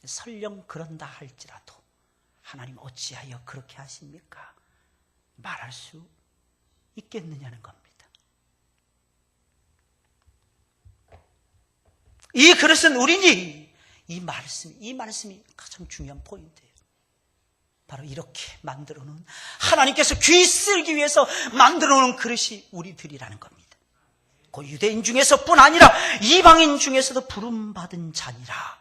설령 그런다 할지라도 하나님 어찌하여 그렇게 하십니까? 말할 수 있겠느냐는 겁니다. 이 그릇은 우리니 이 말씀이 가장 중요한 포인트예요. 바로 이렇게 만들어 놓은 하나님께서 귀 쓰기 위해서 만들어 놓은 그릇이 우리들이라는 겁니다. 그 유대인 중에서뿐 아니라 이방인 중에서도 부름받은 자니라.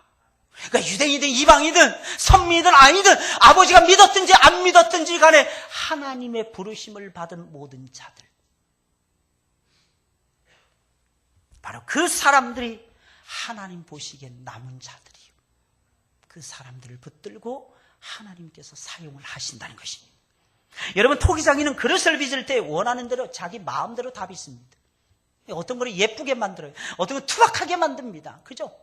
그러니까 유대인이든 이방이든 선민이든 아니든 아버지가 믿었든지 안 믿었든지 간에 하나님의 부르심을 받은 모든 자들 바로 그 사람들이 하나님 보시기엔 남은 자들이요. 그 사람들을 붙들고 하나님께서 사용을 하신다는 것입니다. 여러분 토기장이는 그릇을 빚을 때 원하는 대로 자기 마음대로 다 빚습니다. 어떤 거를 예쁘게 만들어요. 어떤 건 투박하게 만듭니다. 그죠?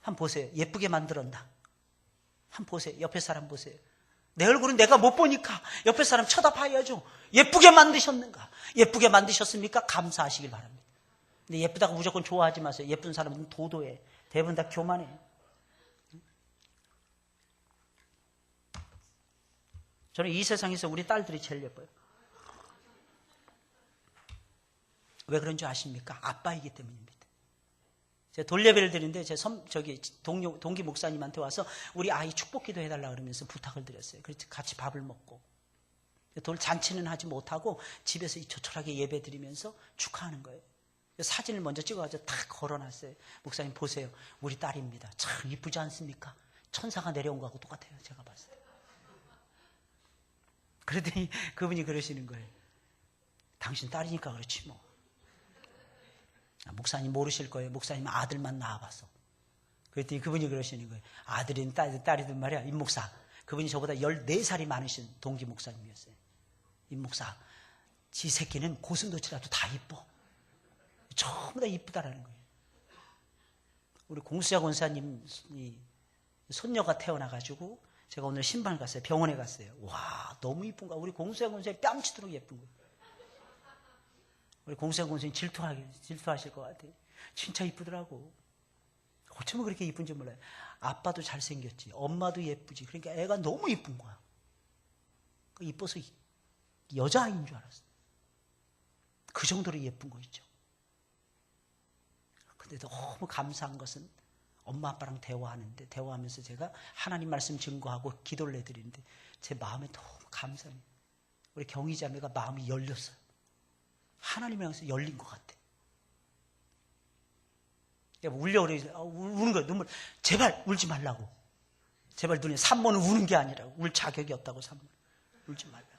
한번 보세요. 예쁘게 만들었나? 한번 보세요. 옆에 사람 보세요. 내 얼굴은 내가 못 보니까 옆에 사람 쳐다봐야죠. 예쁘게 만드셨는가? 예쁘게 만드셨습니까? 감사하시길 바랍니다. 근데 예쁘다고 무조건 좋아하지 마세요. 예쁜 사람은 도도해. 대부분 다 교만해. 저는 이 세상에서 우리 딸들이 제일 예뻐요. 왜 그런 줄 아십니까? 아빠이기 때문입니다. 제가 돌예배를 드리는데 제 동기 목사님한테 와서 우리 아이 축복기도 해달라 그러면서 부탁을 드렸어요. 그래서 같이 밥을 먹고 잔치는 하지 못하고 집에서 조촐하게 예배 드리면서 축하하는 거예요. 사진을 먼저 찍어가지고 다 걸어놨어요. 목사님 보세요. 우리 딸입니다. 참 이쁘지 않습니까? 천사가 내려온 거하고 똑같아요. 제가 봤을 때. 그러더니 그분이 그러시는 거예요. 당신 딸이니까 그렇지 뭐. 목사님 모르실 거예요. 목사님은 아들만 낳아봐서. 그랬더니 그분이 그러시는 거예요. 아들이든 딸이든 말이야. 임 목사. 그분이 저보다 14살이 많으신 동기 목사님이었어요. 임 목사. 지 새끼는 고슴도치라도 다 이뻐. 전부 다 이쁘다라는 거예요. 우리 공수자 권사님이 손녀가 태어나가지고 제가 오늘 신방을 갔어요. 병원에 갔어요. 와 너무 이쁜 거야. 우리 공수자 권사님 뺨치도록 예쁜 거예요. 우리 공수자 권사님 질투하실 것 같아요. 진짜 이쁘더라고. 어쩌면 그렇게 이쁜지 몰라요. 아빠도 잘생겼지. 엄마도 예쁘지. 그러니까 애가 너무 이쁜 거야. 이뻐서 여자아이인 줄 알았어. 그 정도로 예쁜 거 있죠. 근데 너무 감사한 것은 엄마 아빠랑 대화하면서 제가 하나님 말씀 증거하고 기도를 해드리는데 제 마음에 너무 감사해요. 우리 경희 자매가 마음이 열렸어요. 하나님을 향해서 열린 것 같아. 울려 그래. 우는 거야. 눈물. 제발 울지 말라고. 제발 눈에 산모는 우는 게 아니라고. 울 자격이 없다고 산모는. 울지 말라고.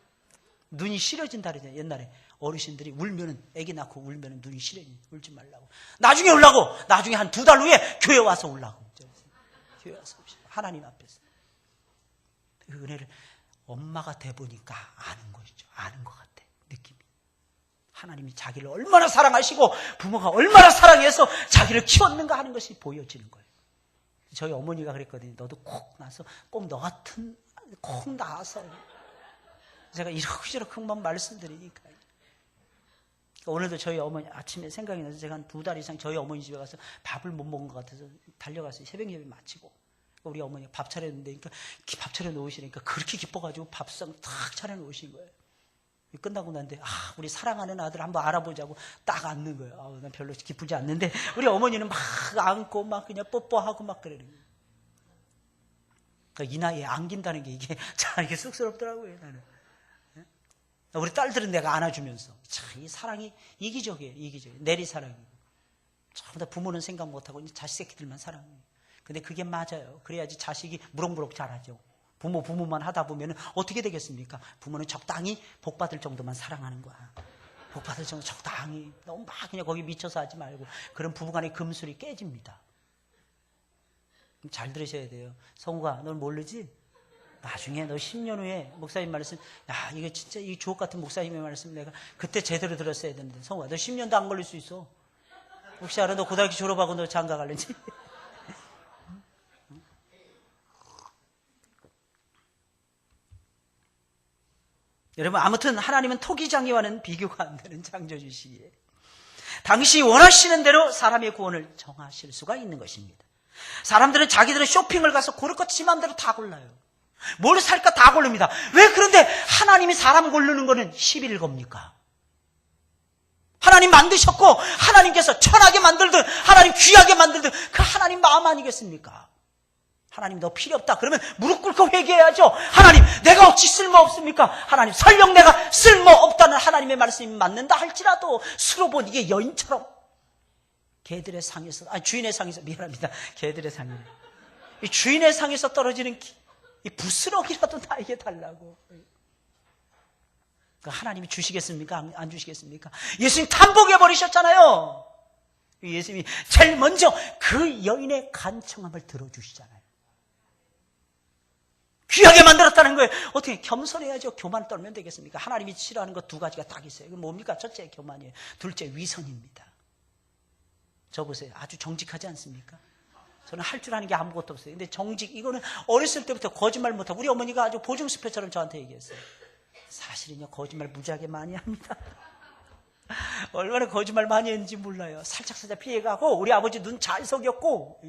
눈이 시려진다 그러잖아요. 옛날에 어르신들이 울면은 애기 낳고 울면은 눈이 시려진. 울지 말라고. 나중에 울라고. 나중에 한 2달 후에 교회 와서 울라고. 교회 와서 하나님 앞에서. 그 은혜를 엄마가 돼 보니까 아는 거죠. 아는 것 같아. 느낌이. 하나님이 자기를 얼마나 사랑하시고 부모가 얼마나 사랑해서 자기를 키웠는가 하는 것이 보여지는 거예요. 저희 어머니가 그랬거든요. 너도 콕 나서 꼭 너 같은 콕 나와서. 제가 이러쿵저러쿵만 말씀드리니까. 오늘도 저희 어머니 아침에 생각이 나서 제가 한 2달 이상 저희 어머니 집에 가서 밥을 못 먹은 것 같아서 달려갔어요. 새벽 예배 마치고. 우리 어머니가 밥 차려놓는데, 그러니까 밥 차려놓으시니까 그렇게 기뻐가지고 밥상 탁 차려놓으신 거예요. 끝나고 난데, 우리 사랑하는 아들 한번 알아보자고 딱 앉는 거예요. 난 별로 기쁘지 않는데, 우리 어머니는 막 안고 막 그냥 뽀뽀하고 막 그러는 거예요. 그러니까 이 나이에 안긴다는 게 이게 참 이게 쑥스럽더라고요, 나는. 우리 딸들은 내가 안아주면서. 참, 이 사랑이 이기적이에요, 이기적이에요. 내리사랑이고. 전부 다 부모는 생각 못하고 자식 새끼들만 사랑해요. 근데 그게 맞아요. 그래야지 자식이 무럭무럭 자라죠. 부모만 하다 보면 어떻게 되겠습니까? 부모는 적당히 복받을 정도만 사랑하는 거야. 복받을 정도 적당히. 너무 막 그냥 거기 미쳐서 하지 말고. 그런 부부간의 금술이 깨집니다. 잘 들으셔야 돼요. 성우가, 넌 모르지? 나중에 너 10년 후에 목사님 말씀, 야, 이거 진짜 이 주옥 같은 목사님의 말씀 내가 그때 제대로 들었어야 되는데. 성우가, 너 10년도 안 걸릴 수 있어. 혹시 알아? 너 고등학교 졸업하고 너 장가 갈는지? 여러분, 아무튼 하나님은 토기장이와는 비교가 안 되는 창조주시기에 당시 원하시는 대로 사람의 구원을 정하실 수가 있는 것입니다. 사람들은 자기들은 쇼핑을 가서 고를 것 지 맘대로 다 골라요. 뭘 살까 다 고릅니다. 왜 그런데 하나님이 사람 고르는 거는 11겁니까? 하나님 만드셨고 하나님께서 천하게 만들든 하나님 귀하게 만들든 그 하나님 마음 아니겠습니까? 하나님 너 필요 없다. 그러면 무릎 꿇고 회개해야죠. 하나님 내가 어찌 쓸모없습니까? 하나님 설령 내가 쓸모없다는 하나님의 말씀이 맞는다 할지라도 수로 본 이게 여인처럼 개들의 상에서 주인의 상에서 미안합니다. 개들의 상에 이 주인의 상에서 떨어지는 이 부스러기라도 나에게 달라고. 하나님이 주시겠습니까? 안 주시겠습니까? 예수님 탐복해버리셨잖아요. 예수님이 제일 먼저 그 여인의 간청함을 들어주시잖아요. 귀하게 만들었다는 거예요. 어떻게 겸손해야죠. 교만 떨면 되겠습니까? 하나님이 싫어하는 것 2가지가 딱 있어요. 그 뭡니까? 첫째 교만이에요. 둘째 위선입니다. 저 보세요. 아주 정직하지 않습니까? 저는 할 줄 아는 게 아무것도 없어요. 근데 정직, 이거는 어렸을 때부터 거짓말 못하고 우리 어머니가 아주 보증수표처럼 저한테 얘기했어요. 사실은요, 거짓말 무지하게 많이 합니다. 얼마나 거짓말 많이 했는지 몰라요. 살짝 피해가고 우리 아버지 눈 잘 속였고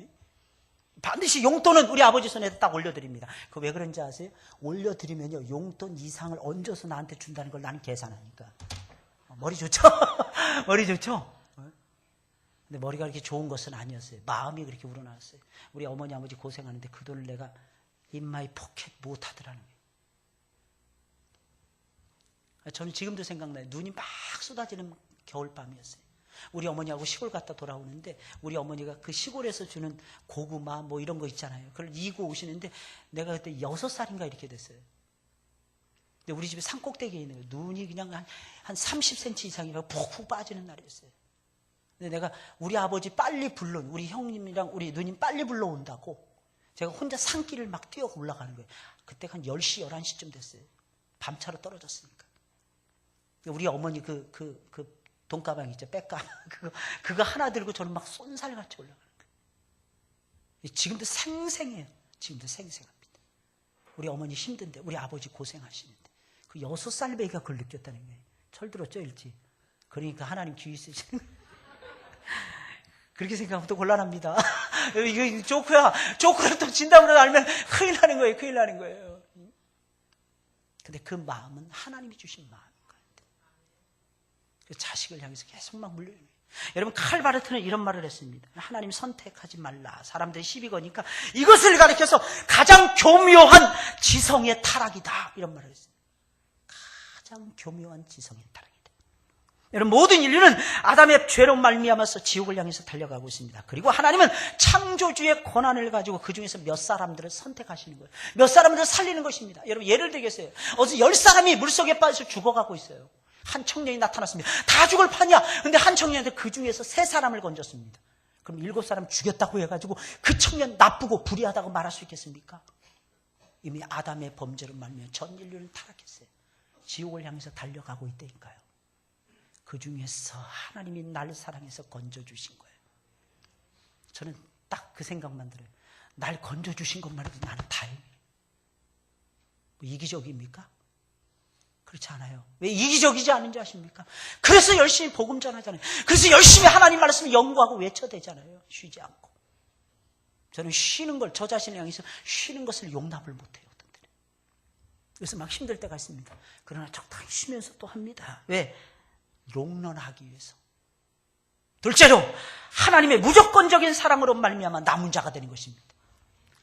반드시 용돈은 우리 아버지 손에 딱 올려드립니다. 그거 왜 그런지 아세요? 올려드리면요, 용돈 이상을 얹어서 나한테 준다는 걸 나는 계산하니까. 머리 좋죠? 머리 좋죠? 근데 머리가 그렇게 좋은 것은 아니었어요. 마음이 그렇게 우러나왔어요. 우리 어머니 아버지 고생하는데 그 돈을 내가 in my pocket 못하더라는 거예요. 저는 지금도 생각나요. 눈이 막 쏟아지는 겨울밤이었어요. 우리 어머니하고 시골 갔다 돌아오는데 우리 어머니가 그 시골에서 주는 고구마 뭐 이런 거 있잖아요. 그걸 이고 오시는데 내가 그때 6살인가 이렇게 됐어요. 근데 우리 집에 산꼭대기에 있는 거예요. 눈이 그냥 한 30cm 이상이 푹푹 빠지는 날이었어요. 근데 내가 우리 아버지 빨리 우리 형님이랑 우리 누님 빨리 불러온다고 제가 혼자 산길을 막 뛰어 올라가는 거예요. 그때 한 10시, 11시쯤 됐어요. 밤차로 떨어졌으니까. 우리 어머니 그 돈가방 있죠, 백가방. 그거 하나 들고 저는 막 쏜살같이 올라가는 거예요. 지금도 생생해요. 지금도 생생합니다. 우리 어머니 힘든데, 우리 아버지 고생하시는데. 그 6살 배기가 그걸 느꼈다는 거예요. 철들었죠, 일찍. 그러니까 하나님 귀 있으시는 거예요. 그렇게 생각하면 또 곤란합니다. 이거 조크야. 조크를 또 진담으로 알면 큰일 나는 거예요. 큰일 나는 거예요. 근데 그 마음은 하나님이 주신 마음인 것 같아요. 그 자식을 향해서 계속 막 물려요. 여러분, 칼바르트는 이런 말을 했습니다. 하나님 선택하지 말라. 사람들이 시비 거니까 이것을 가리켜서 가장 교묘한 지성의 타락이다. 이런 말을 했습니다. 가장 교묘한 지성의 타락이다. 여러분, 모든 인류는 아담의 죄로 말미암아서 지옥을 향해서 달려가고 있습니다. 그리고 하나님은 창조주의 권한을 가지고 그 중에서 몇 사람들을 선택하시는 거예요. 몇 사람들을 살리는 것입니다. 여러분, 예를 들겠어요. 어제 10사람이 물속에 빠져서 죽어가고 있어요. 한 청년이 나타났습니다. 다 죽을 판이야. 근데 한 청년한테 그 중에서 3사람을 건졌습니다. 그럼 7사람 죽였다고 해가지고 그 청년 나쁘고 불의하다고 말할 수 있겠습니까? 이미 아담의 범죄로 말미암아 전 인류는 타락했어요. 지옥을 향해서 달려가고 있다니까요. 그 중에서 하나님이 날 사랑해서 건져주신 거예요. 저는 딱 그 생각만 들어요. 날 건져주신 것만 해도 나는 다행이에요. 뭐 이기적입니까? 그렇지 않아요. 왜 이기적이지 않은지 아십니까? 그래서 열심히 복음 전하잖아요. 그래서 열심히 하나님 말씀을 연구하고 외쳐대잖아요. 쉬지 않고. 저는 쉬는 걸, 저 자신을 향해서 쉬는 것을 용납을 못해요. 어떤 때는. 그래서 막 힘들 때가 있습니다. 그러나 적당히 쉬면서 또 합니다. 왜? 롱런하기 위해서. 둘째로 하나님의 무조건적인 사랑으로 말미암아 남은 자가 되는 것입니다.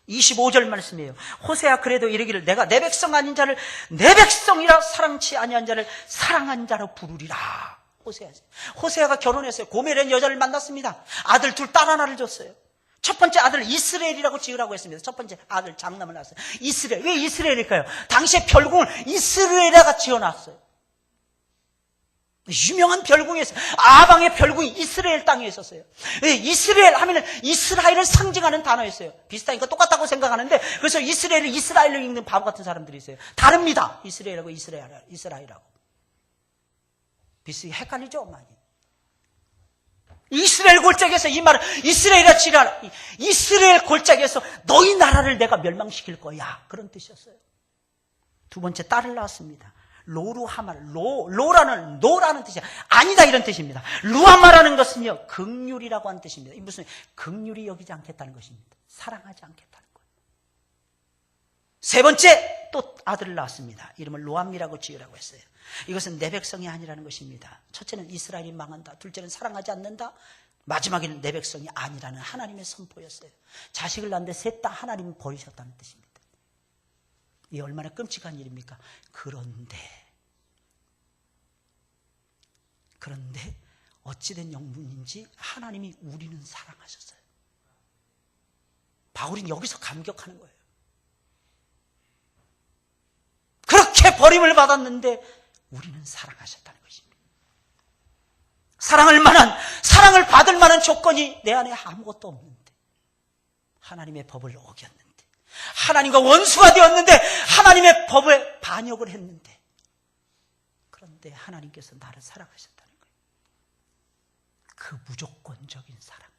25절 말씀이에요. 호세아 그래도 이르기를 내가 내 백성 아닌 자를 내 백성이라 사랑치 아니한 자를 사랑한 자로 부르리라. 호세아가 결혼했어요. 고멜이라는 여자를 만났습니다. 아들 둘, 딸 하나를 줬어요. 첫 번째 아들 이스라엘이라고 지으라고 했습니다. 첫 번째 아들 장남을 낳았어요. 이스라엘. 왜 이스라엘일까요? 당시에 별궁을 이스라엘에다가 지어놨어요. 유명한 별궁이었어요. 아방의 별궁이 이스라엘 땅에 있었어요. 이스라엘 하면은 이스라엘을 상징하는 단어였어요. 비슷하니까 똑같다고 생각하는데, 그래서 이스라엘을 이스라엘로 읽는 바보 같은 사람들이 있어요. 다릅니다. 이스라엘하고 이스라엘하고. 비슷하게 헷갈리죠, 많이. 이스라엘 골짜기에서 이 말은 이스라엘아 지라. 이스라엘 골짜기에서 너희 나라를 내가 멸망시킬 거야. 그런 뜻이었어요. 두 번째 딸을 낳았습니다. 로루하말, 노라는 뜻이야. 아니다 이런 뜻입니다. 루하마라는 것은요, 긍휼이라고 하는 뜻입니다. 이 무슨 긍휼히 여기지 않겠다는 것입니다. 사랑하지 않겠다는 거예요. 세 번째 또 아들을 낳았습니다. 이름을 로암미라고 지으라고 했어요. 이것은 내 백성이 아니라는 것입니다. 첫째는 이스라엘이 망한다. 둘째는 사랑하지 않는다. 마지막에는 내 백성이 아니라는 하나님의 선포였어요. 자식을 낳는데 셋 다 하나님을 버리셨다는 뜻입니다. 이 얼마나 끔찍한 일입니까? 그런데 어찌된 영문인지 하나님이 우리는 사랑하셨어요. 바울은 여기서 감격하는 거예요. 그렇게 버림을 받았는데 우리는 사랑하셨다는 것입니다. 사랑을 받을 만한 조건이 내 안에 아무것도 없는데 하나님의 법을 어겼는데, 하나님과 원수가 되었는데, 하나님의 법에 반역을 했는데, 그런데 하나님께서 나를 사랑하셨다는 거예요. 그 무조건적인 사랑,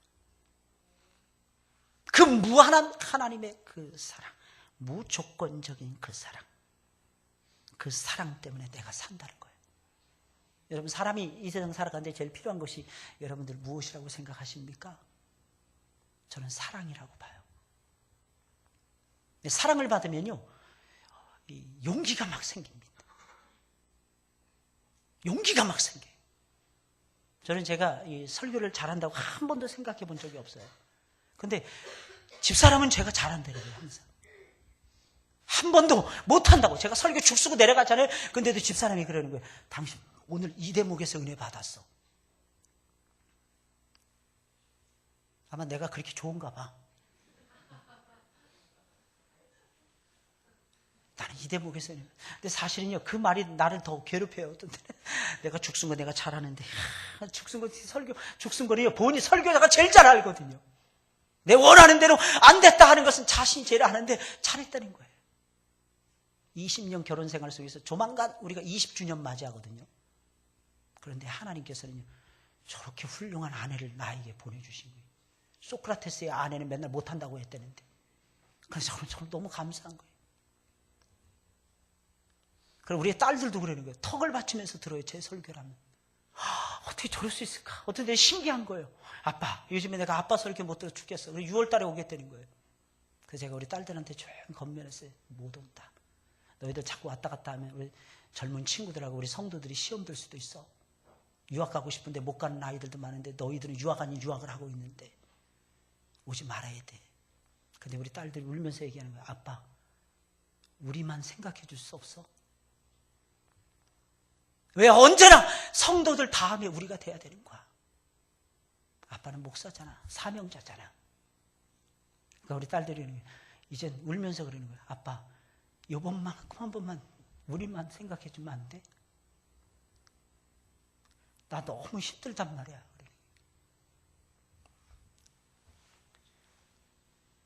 그 무한한 하나님의 그 사랑, 무조건적인 그 사랑 때문에 내가 산다는 거예요. 여러분, 사람이 이 세상 살아가는데 제일 필요한 것이 여러분들 무엇이라고 생각하십니까? 저는 사랑이라고 봐요. 사랑을 받으면요, 용기가 막 생깁니다. 용기가 막 생겨요. 저는 제가 이 설교를 잘한다고 한 번도 생각해 본 적이 없어요. 근데 집사람은 제가 잘한다고 해요, 항상. 한 번도 못한다고. 제가 설교 죽쓰고 내려가잖아요. 근데도 집사람이 그러는 거예요. 당신 오늘 이 대목에서 은혜 받았어. 아마 내가 그렇게 좋은가 봐. 나는 이 대목에서. 근데 사실은요, 그 말이 나를 더 괴롭혀요. 어떤 때 내가 죽순 거 내가 잘하는데, 죽순 거는요, 본인 설교자가 제일 잘 알거든요. 내 원하는 대로 안 됐다 하는 것은 자신이 제일 아는데 잘했다는 거예요. 20년 결혼 생활 속에서 조만간 우리가 20주년 맞이하거든요. 그런데 하나님께서는요, 저렇게 훌륭한 아내를 나에게 보내주신 거예요. 소크라테스의 아내는 맨날 못한다고 했다는데. 그래서 저는 너무 감사한 거예요. 그럼 우리의 딸들도 그러는 거예요. 턱을 받치면서 들어요, 제 설교라면. 어떻게 저럴 수 있을까? 어떻게 신기한 거예요. 아빠, 요즘에 내가 아빠 설교 못 들어 죽겠어. 우리 6월 달에 오겠다는 거예요. 그래서 제가 우리 딸들한테 조용히 건면했어요. 못 온다. 너희들 자꾸 왔다 갔다 하면 우리 젊은 친구들하고 우리 성도들이 시험 들 수도 있어. 유학 가고 싶은데 못 가는 아이들도 많은데 너희들은 유학 아닌 유학을 하고 있는데 오지 말아야 돼. 근데 우리 딸들이 울면서 얘기하는 거야. 아빠, 우리만 생각해 줄 수 없어? 왜 언제나 성도들 다음에 우리가 돼야 되는 거야? 아빠는 목사잖아. 사명자잖아. 그러니까 우리 딸들이 이제 울면서 그러는 거야. 아빠, 요번만큼 한 번만 우리만 생각해 주면 안 돼? 나 너무 힘들단 말이야.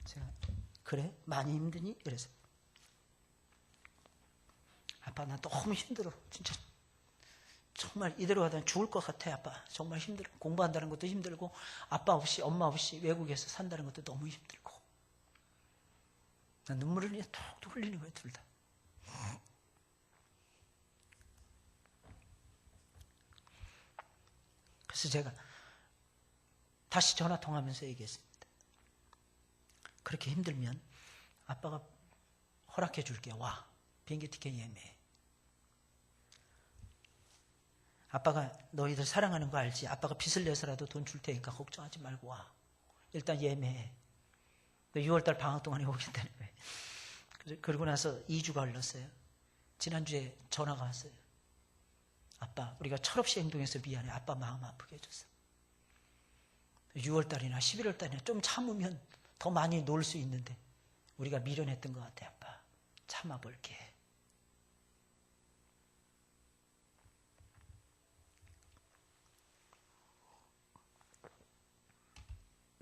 제가 그래? 많이 힘드니? 그래서 아빠 나 너무 힘들어. 진짜 정말 이대로 가다가 죽을 것 같아. 아빠 정말 힘들어. 공부한다는 것도 힘들고 아빠 없이 엄마 없이 외국에서 산다는 것도 너무 힘들고. 나 눈물을 그냥 툭툭 흘리는 거예요. 둘 다. 그래서 제가 다시 전화 통화하면서 얘기했습니다. 그렇게 힘들면 아빠가 허락해 줄게. 와. 비행기 티켓 예매해. 아빠가 너희들 사랑하는 거 알지? 아빠가 빚을 내서라도 돈 줄 테니까 걱정하지 말고 와. 일단 예매해. 6월달 방학 동안에 오겠다는 거예요. 그러고 나서 2주가 흘렀어요. 지난주에 전화가 왔어요. 아빠, 우리가 철없이 행동해서 미안해. 아빠 마음 아프게 해줬어. 6월달이나 11월달이나 좀 참으면 더 많이 놀 수 있는데 우리가 미련했던 것 같아. 아빠 참아볼게.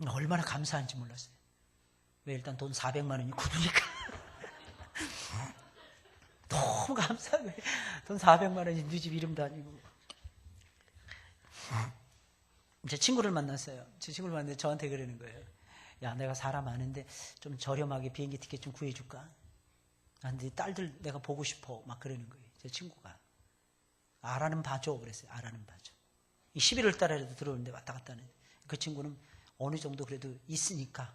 얼마나 감사한지 몰랐어요. 왜? 일단 돈 400만 원이 굳으니까 너무 감사해요. 돈 400만 원이 네 집 이름도 아니고. 제 친구를 만났어요. 제 친구를 만났는데 저한테 그러는 거예요. 야, 내가 사람 아는데 좀 저렴하게 비행기 티켓 좀 구해줄까? 네 딸들 내가 보고 싶어. 막 그러는 거예요. 제 친구가. 알아는 봐줘. 그랬어요. 알아는 봐줘. 11월 달에라도 들어오는데 왔다 갔다 하는. 그 친구는 어느 정도 그래도 있으니까.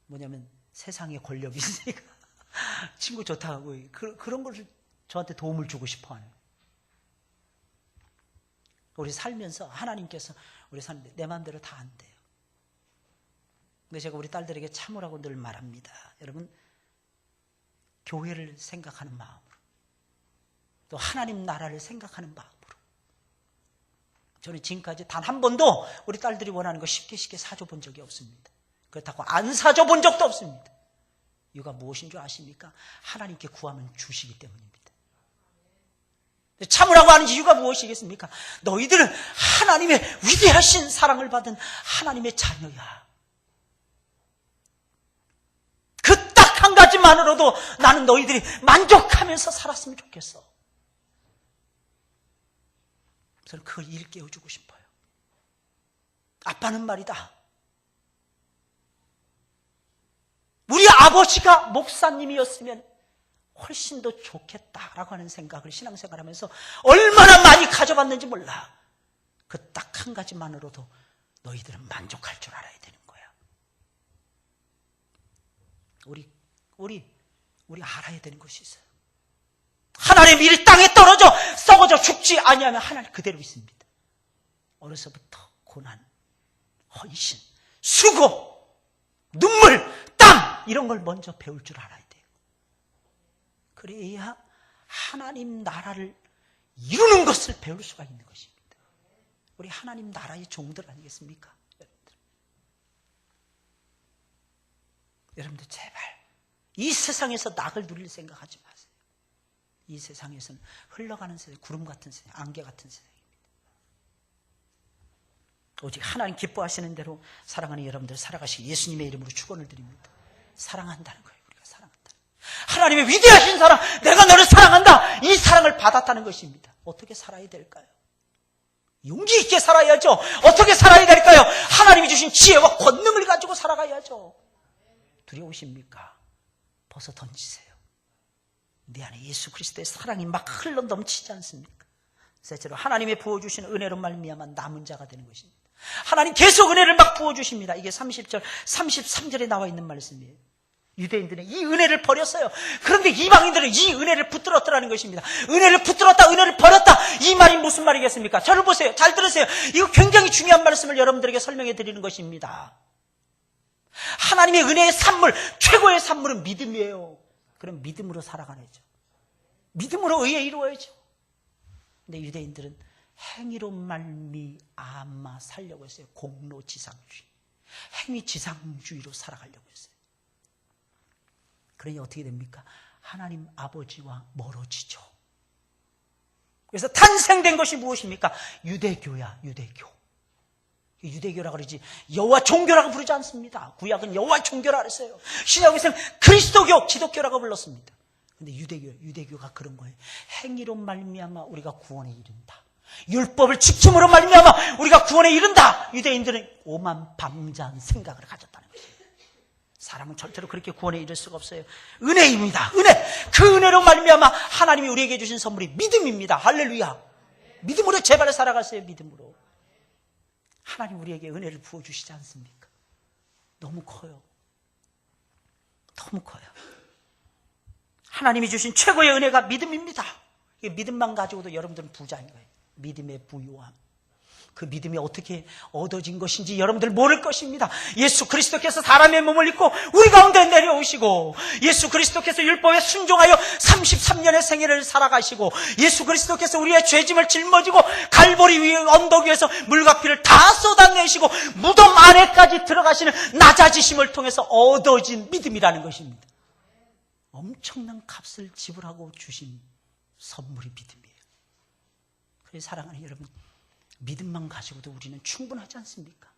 뭐냐면 세상에 권력이 있으니까. 친구 좋다고. 그런 걸 저한테 도움을 주고 싶어 하는. 우리 살면서 하나님께서 우리 사는데 내 마음대로 다 안 돼요. 근데 제가 우리 딸들에게 참으라고 늘 말합니다. 여러분, 교회를 생각하는 마음으로, 또 하나님 나라를 생각하는 마음으로. 저는 지금까지 단 한 번도 우리 딸들이 원하는 거 쉽게 사줘 본 적이 없습니다. 그렇다고 안 사줘 본 적도 없습니다. 이유가 무엇인 줄 아십니까? 하나님께 구하면 주시기 때문입니다. 참으라고 하는 이유가 무엇이겠습니까? 너희들은 하나님의 위대하신 사랑을 받은 하나님의 자녀야. 그 딱 한 가지만으로도 나는 너희들이 만족하면서 살았으면 좋겠어. 저는 그 일 깨워주고 싶어요. 아빠는 말이다. 우리 아버지가 목사님이었으면 훨씬 더 좋겠다라고 하는 생각을 신앙생활하면서 얼마나 많이 가져봤는지 몰라. 그 딱 한 가지만으로도 너희들은 만족할 줄 알아야 되는 거야. 우리 알아야 되는 것이 있어요. 하나님 이 땅에 떨어져 썩어져 죽지 아니하면 하나님 그대로 있습니다. 어려서부터 고난, 헌신, 수고, 눈물, 땀 이런 걸 먼저 배울 줄 알아야 돼요. 그래야 하나님 나라를 이루는 것을 배울 수가 있는 것입니다. 우리 하나님 나라의 종들 아니겠습니까? 여러분들 제발 이 세상에서 낙을 누릴 생각하지 마세요. 이 세상에서는 흘러가는 세상, 구름 같은 세상, 안개 같은 세상입니다. 오직 하나님 기뻐하시는 대로 사랑하는 여러분들 살아가시기 예수님의 이름으로 축원을 드립니다. 사랑한다는 거예요. 우리가 사랑한다는 거예요. 하나님의 위대하신 사랑, 내가 너를 사랑한다. 이 사랑을 받았다는 것입니다. 어떻게 살아야 될까요? 용기 있게 살아야죠. 어떻게 살아야 될까요? 하나님이 주신 지혜와 권능을 가지고 살아가야죠. 두려우십니까? 벗어 던지세요. 내 안에 예수 그리스도의 사랑이 막 흘러 넘치지 않습니까? 셋째로 하나님의 부어주신 은혜로 말미암아 남은 자가 되는 것입니다. 하나님 계속 은혜를 막 부어주십니다. 이게 30절, 33절에 나와 있는 말씀이에요. 유대인들은 이 은혜를 버렸어요. 그런데 이방인들은 이 은혜를 붙들었더라는 것입니다. 은혜를 붙들었다, 은혜를 버렸다. 이 말이 무슨 말이겠습니까? 저를 보세요. 잘 들으세요. 이거 굉장히 중요한 말씀을 여러분들에게 설명해 드리는 것입니다. 하나님의 은혜의 산물, 최고의 산물은 믿음이에요. 그럼 믿음으로 살아가야죠. 믿음으로 의에 이루어야죠. 근데 유대인들은 행위로 말미암아 살려고 했어요. 공로지상주의, 행위지상주의로 살아가려고 했어요. 그러니 어떻게 됩니까? 하나님 아버지와 멀어지죠. 그래서 탄생된 것이 무엇입니까? 유대교야, 유대교. 유대교라고 그러지 여호와 종교라고 부르지 않습니다. 구약은 여호와 종교라고 그랬어요. 신약에서는 그리스도교, 기독교라고 불렀습니다. 근데 유대교가 그런 거예요. 행위로 말미암아 우리가 구원에 이른다. 율법을 지킴으로 말미암아 우리가 구원에 이른다. 유대인들은 오만방자한 생각을 가졌다는 것입니다. 사람은 절대로 그렇게 구원에 이를 수가 없어요. 은혜입니다. 은혜. 그 은혜로 말미암아 하나님이 우리에게 주신 선물이 믿음입니다. 할렐루야. 믿음으로 제발 살아가세요. 믿음으로. 하나님 우리에게 은혜를 부어주시지 않습니까? 너무 커요. 너무 커요. 하나님이 주신 최고의 은혜가 믿음입니다. 믿음만 가지고도 여러분들은 부자인 거예요. 믿음의 부유함. 그 믿음이 어떻게 얻어진 것인지 여러분들 모를 것입니다. 예수 그리스도께서 사람의 몸을 입고 우리 가운데 내려오시고, 예수 그리스도께서 율법에 순종하여 33년의 생애를 살아가시고, 예수 그리스도께서 우리의 죄짐을 짊어지고 갈보리 위에 언덕 위에서 물과 피를 다 쏟아내시고 무덤 안에까지 들어가시는 낮아지심을 통해서 얻어진 믿음이라는 것입니다. 엄청난 값을 지불하고 주신 선물이 믿음이에요. 그래서 사랑하는 여러분, 믿음만 가지고도 우리는 충분하지 않습니까?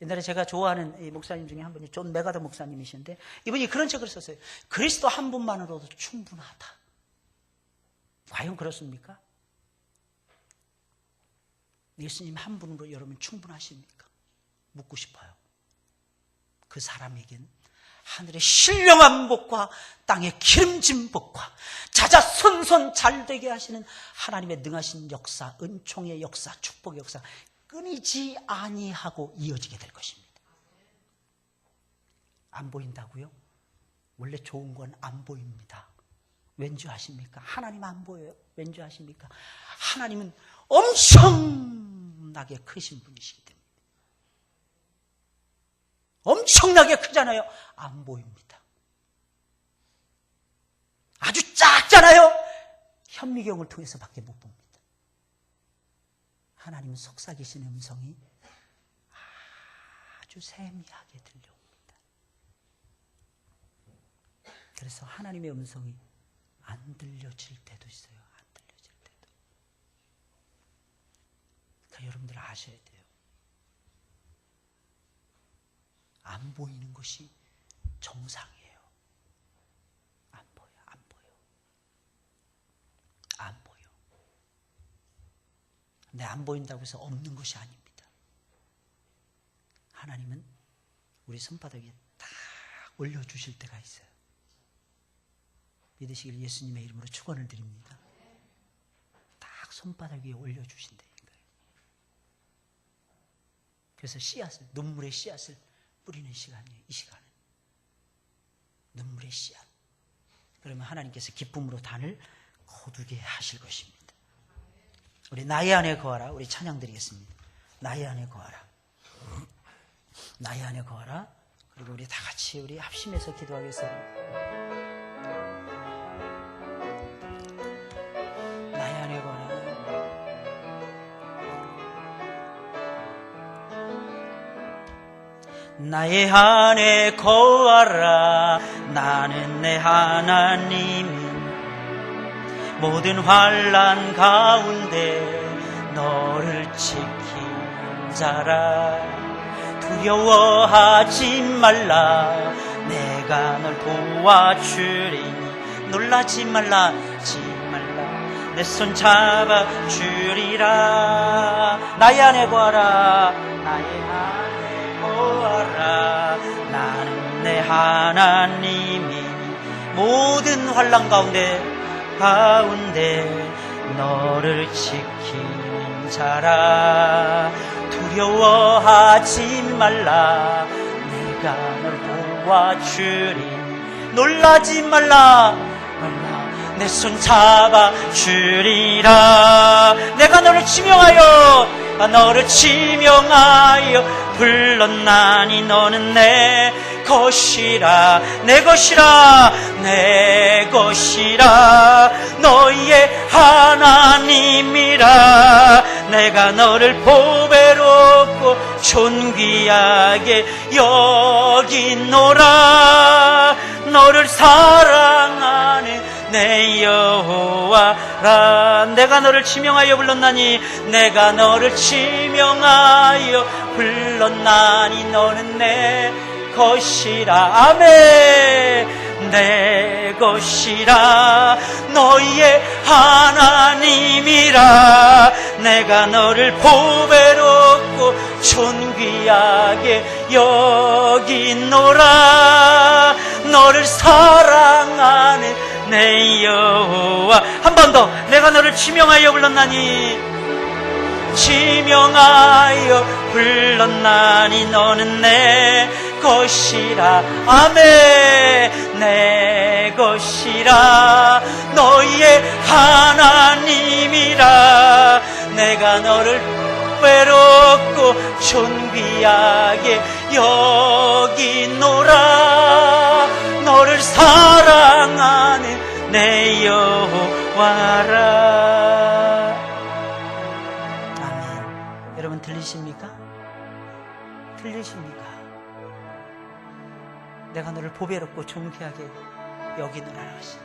옛날에 제가 좋아하는 이 목사님 중에 한 분이 존 메가더 목사님이신데, 이분이 그런 책을 썼어요. 그리스도 한 분만으로도 충분하다. 과연 그렇습니까? 예수님 한 분으로 여러분 충분하십니까? 묻고 싶어요. 그 사람에겐 하늘의 신령한 복과 땅의 기름진 복과 자자손손 잘되게 하시는 하나님의 능하신 역사, 은총의 역사, 축복의 역사 끊이지 아니하고 이어지게 될 것입니다. 안 보인다고요? 원래 좋은 건 안 보입니다. 왠지 아십니까? 하나님 안 보여요. 왠지 아십니까? 하나님은 엄청나게 크신 분이시기 때문에. 엄청나게 크잖아요. 안 보입니다. 아주 작잖아요. 현미경을 통해서 밖에 못 봅니다. 하나님은 속삭이시는 음성이 아주 세미하게 들려옵니다. 그래서 하나님의 음성이 안 들려질 때도 있어요. 안 들려질 때도. 그러니까 여러분들 아셔야 돼요. 안 보이는 것이 정상이에요. 안 보여, 안 보여. 안 보여. 근데 안 보인다고 해서 없는 것이 아닙니다. 하나님은 우리 손바닥에 딱 올려주실 때가 있어요. 믿으시길 예수님의 이름으로 축원을 드립니다. 딱 손바닥 위에 올려주신다는 거예요. 그래서 씨앗을, 눈물의 씨앗을 뿌리는 시간이에요. 이 시간은 눈물의 씨앗. 그러면 하나님께서 기쁨으로 단을 거두게 하실 것입니다. 우리 나의 안에 거하라. 우리 찬양 드리겠습니다. 나의 안에 거하라. 나의 안에 거하라. 그리고 우리 다 같이 우리 합심해서 기도하겠습니다. 나의 안에 거하라. 나의 안에 거하라. 나는 내 하나님이 모든 환난 가운데 너를 지킨 자라. 두려워하지 말라. 내가 널 도와주리니 놀라지 말라. 내 손 잡아주리라. 나의 안에 거하라. 나의 안에 거하라. 나는 내 하나님이 모든 환난 가운데 너를 지키는 자라. 두려워하지 말라. 내가 널 도와주리. 놀라지 말라. 내 손 잡아주리라. 내가 너를 지명하여 불렀나니 너는 내 것이라 내 것이라 내 것이라 너희의 하나님이라 내가 너를 보배롭고 존귀하게 여기노라 너를 사랑하는 내 여호와라 내가 너를 지명하여 불렀나니 내가 너를 지명하여 불렀나니 너는 내 것이라 아멘 내 것이라 너희의 하나님이라 내가 너를 보배롭고 존귀하게 여기노라 너를 사랑하는 내 여호와 한 번 더 내가 너를 지명하여 불렀나니 지명하여 불렀나니 너는 내 것이라 아멘 내 것이라 너희의 하나님이라 내가 너를 외롭고 존귀하게 여기노라 너를 사랑하는 내 여호와라 아멘 여러분 들리십니까? 들리십니까? 내가 너를 보배롭고 존귀하게 여기노라 하시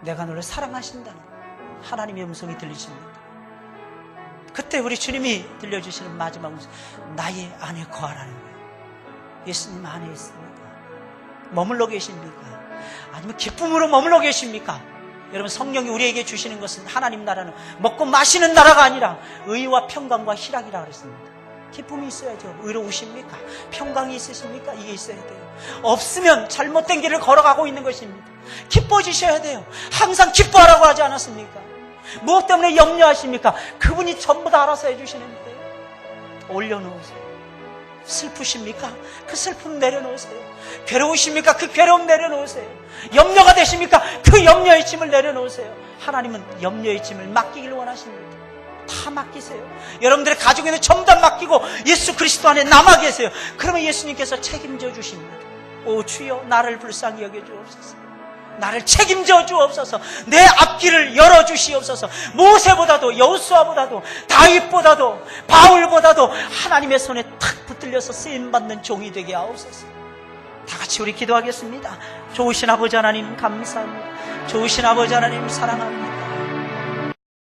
내가 너를 사랑하신다는 하나님의 음성이 들리십니까? 그때 우리 주님이 들려주시는 마지막 음성 나의 안에 거하라는 거예요. 예수님 안에 있습니까? 머물러 계십니까? 아니면 기쁨으로 머물러 계십니까? 여러분 성령이 우리에게 주시는 것은 하나님 나라는 먹고 마시는 나라가 아니라 의와 평강과 희락이라 그랬습니다. 기쁨이 있어야죠. 의로우십니까? 평강이 있으십니까? 이게 있어야 돼요. 없으면 잘못된 길을 걸어가고 있는 것입니다. 기뻐지셔야 돼요. 항상 기뻐하라고 하지 않았습니까? 무엇 때문에 염려하십니까? 그분이 전부 다 알아서 해주시는데 올려놓으세요. 슬프십니까? 그 슬픔 내려놓으세요. 괴로우십니까? 그 괴로움 내려놓으세요. 염려가 되십니까? 그 염려의 짐을 내려놓으세요. 하나님은 염려의 짐을 맡기길 원하십니다. 다 맡기세요. 여러분들의 가족에는 전부 다 맡기고 예수 그리스도 안에 남아 계세요. 그러면 예수님께서 책임져 주십니다. 오 주여 나를 불쌍히 여겨주옵소서. 나를 책임져 주옵소서. 내 앞길을 열어주시옵소서. 모세보다도 여호수아보다도 다윗보다도 바울보다도 하나님의 손에 탁 붙들려서 쓰임받는 종이 되게 하옵소서. 다 같이 우리 기도하겠습니다. 좋으신 아버지 하나님 감사합니다. 좋으신 아버지 하나님 사랑합니다.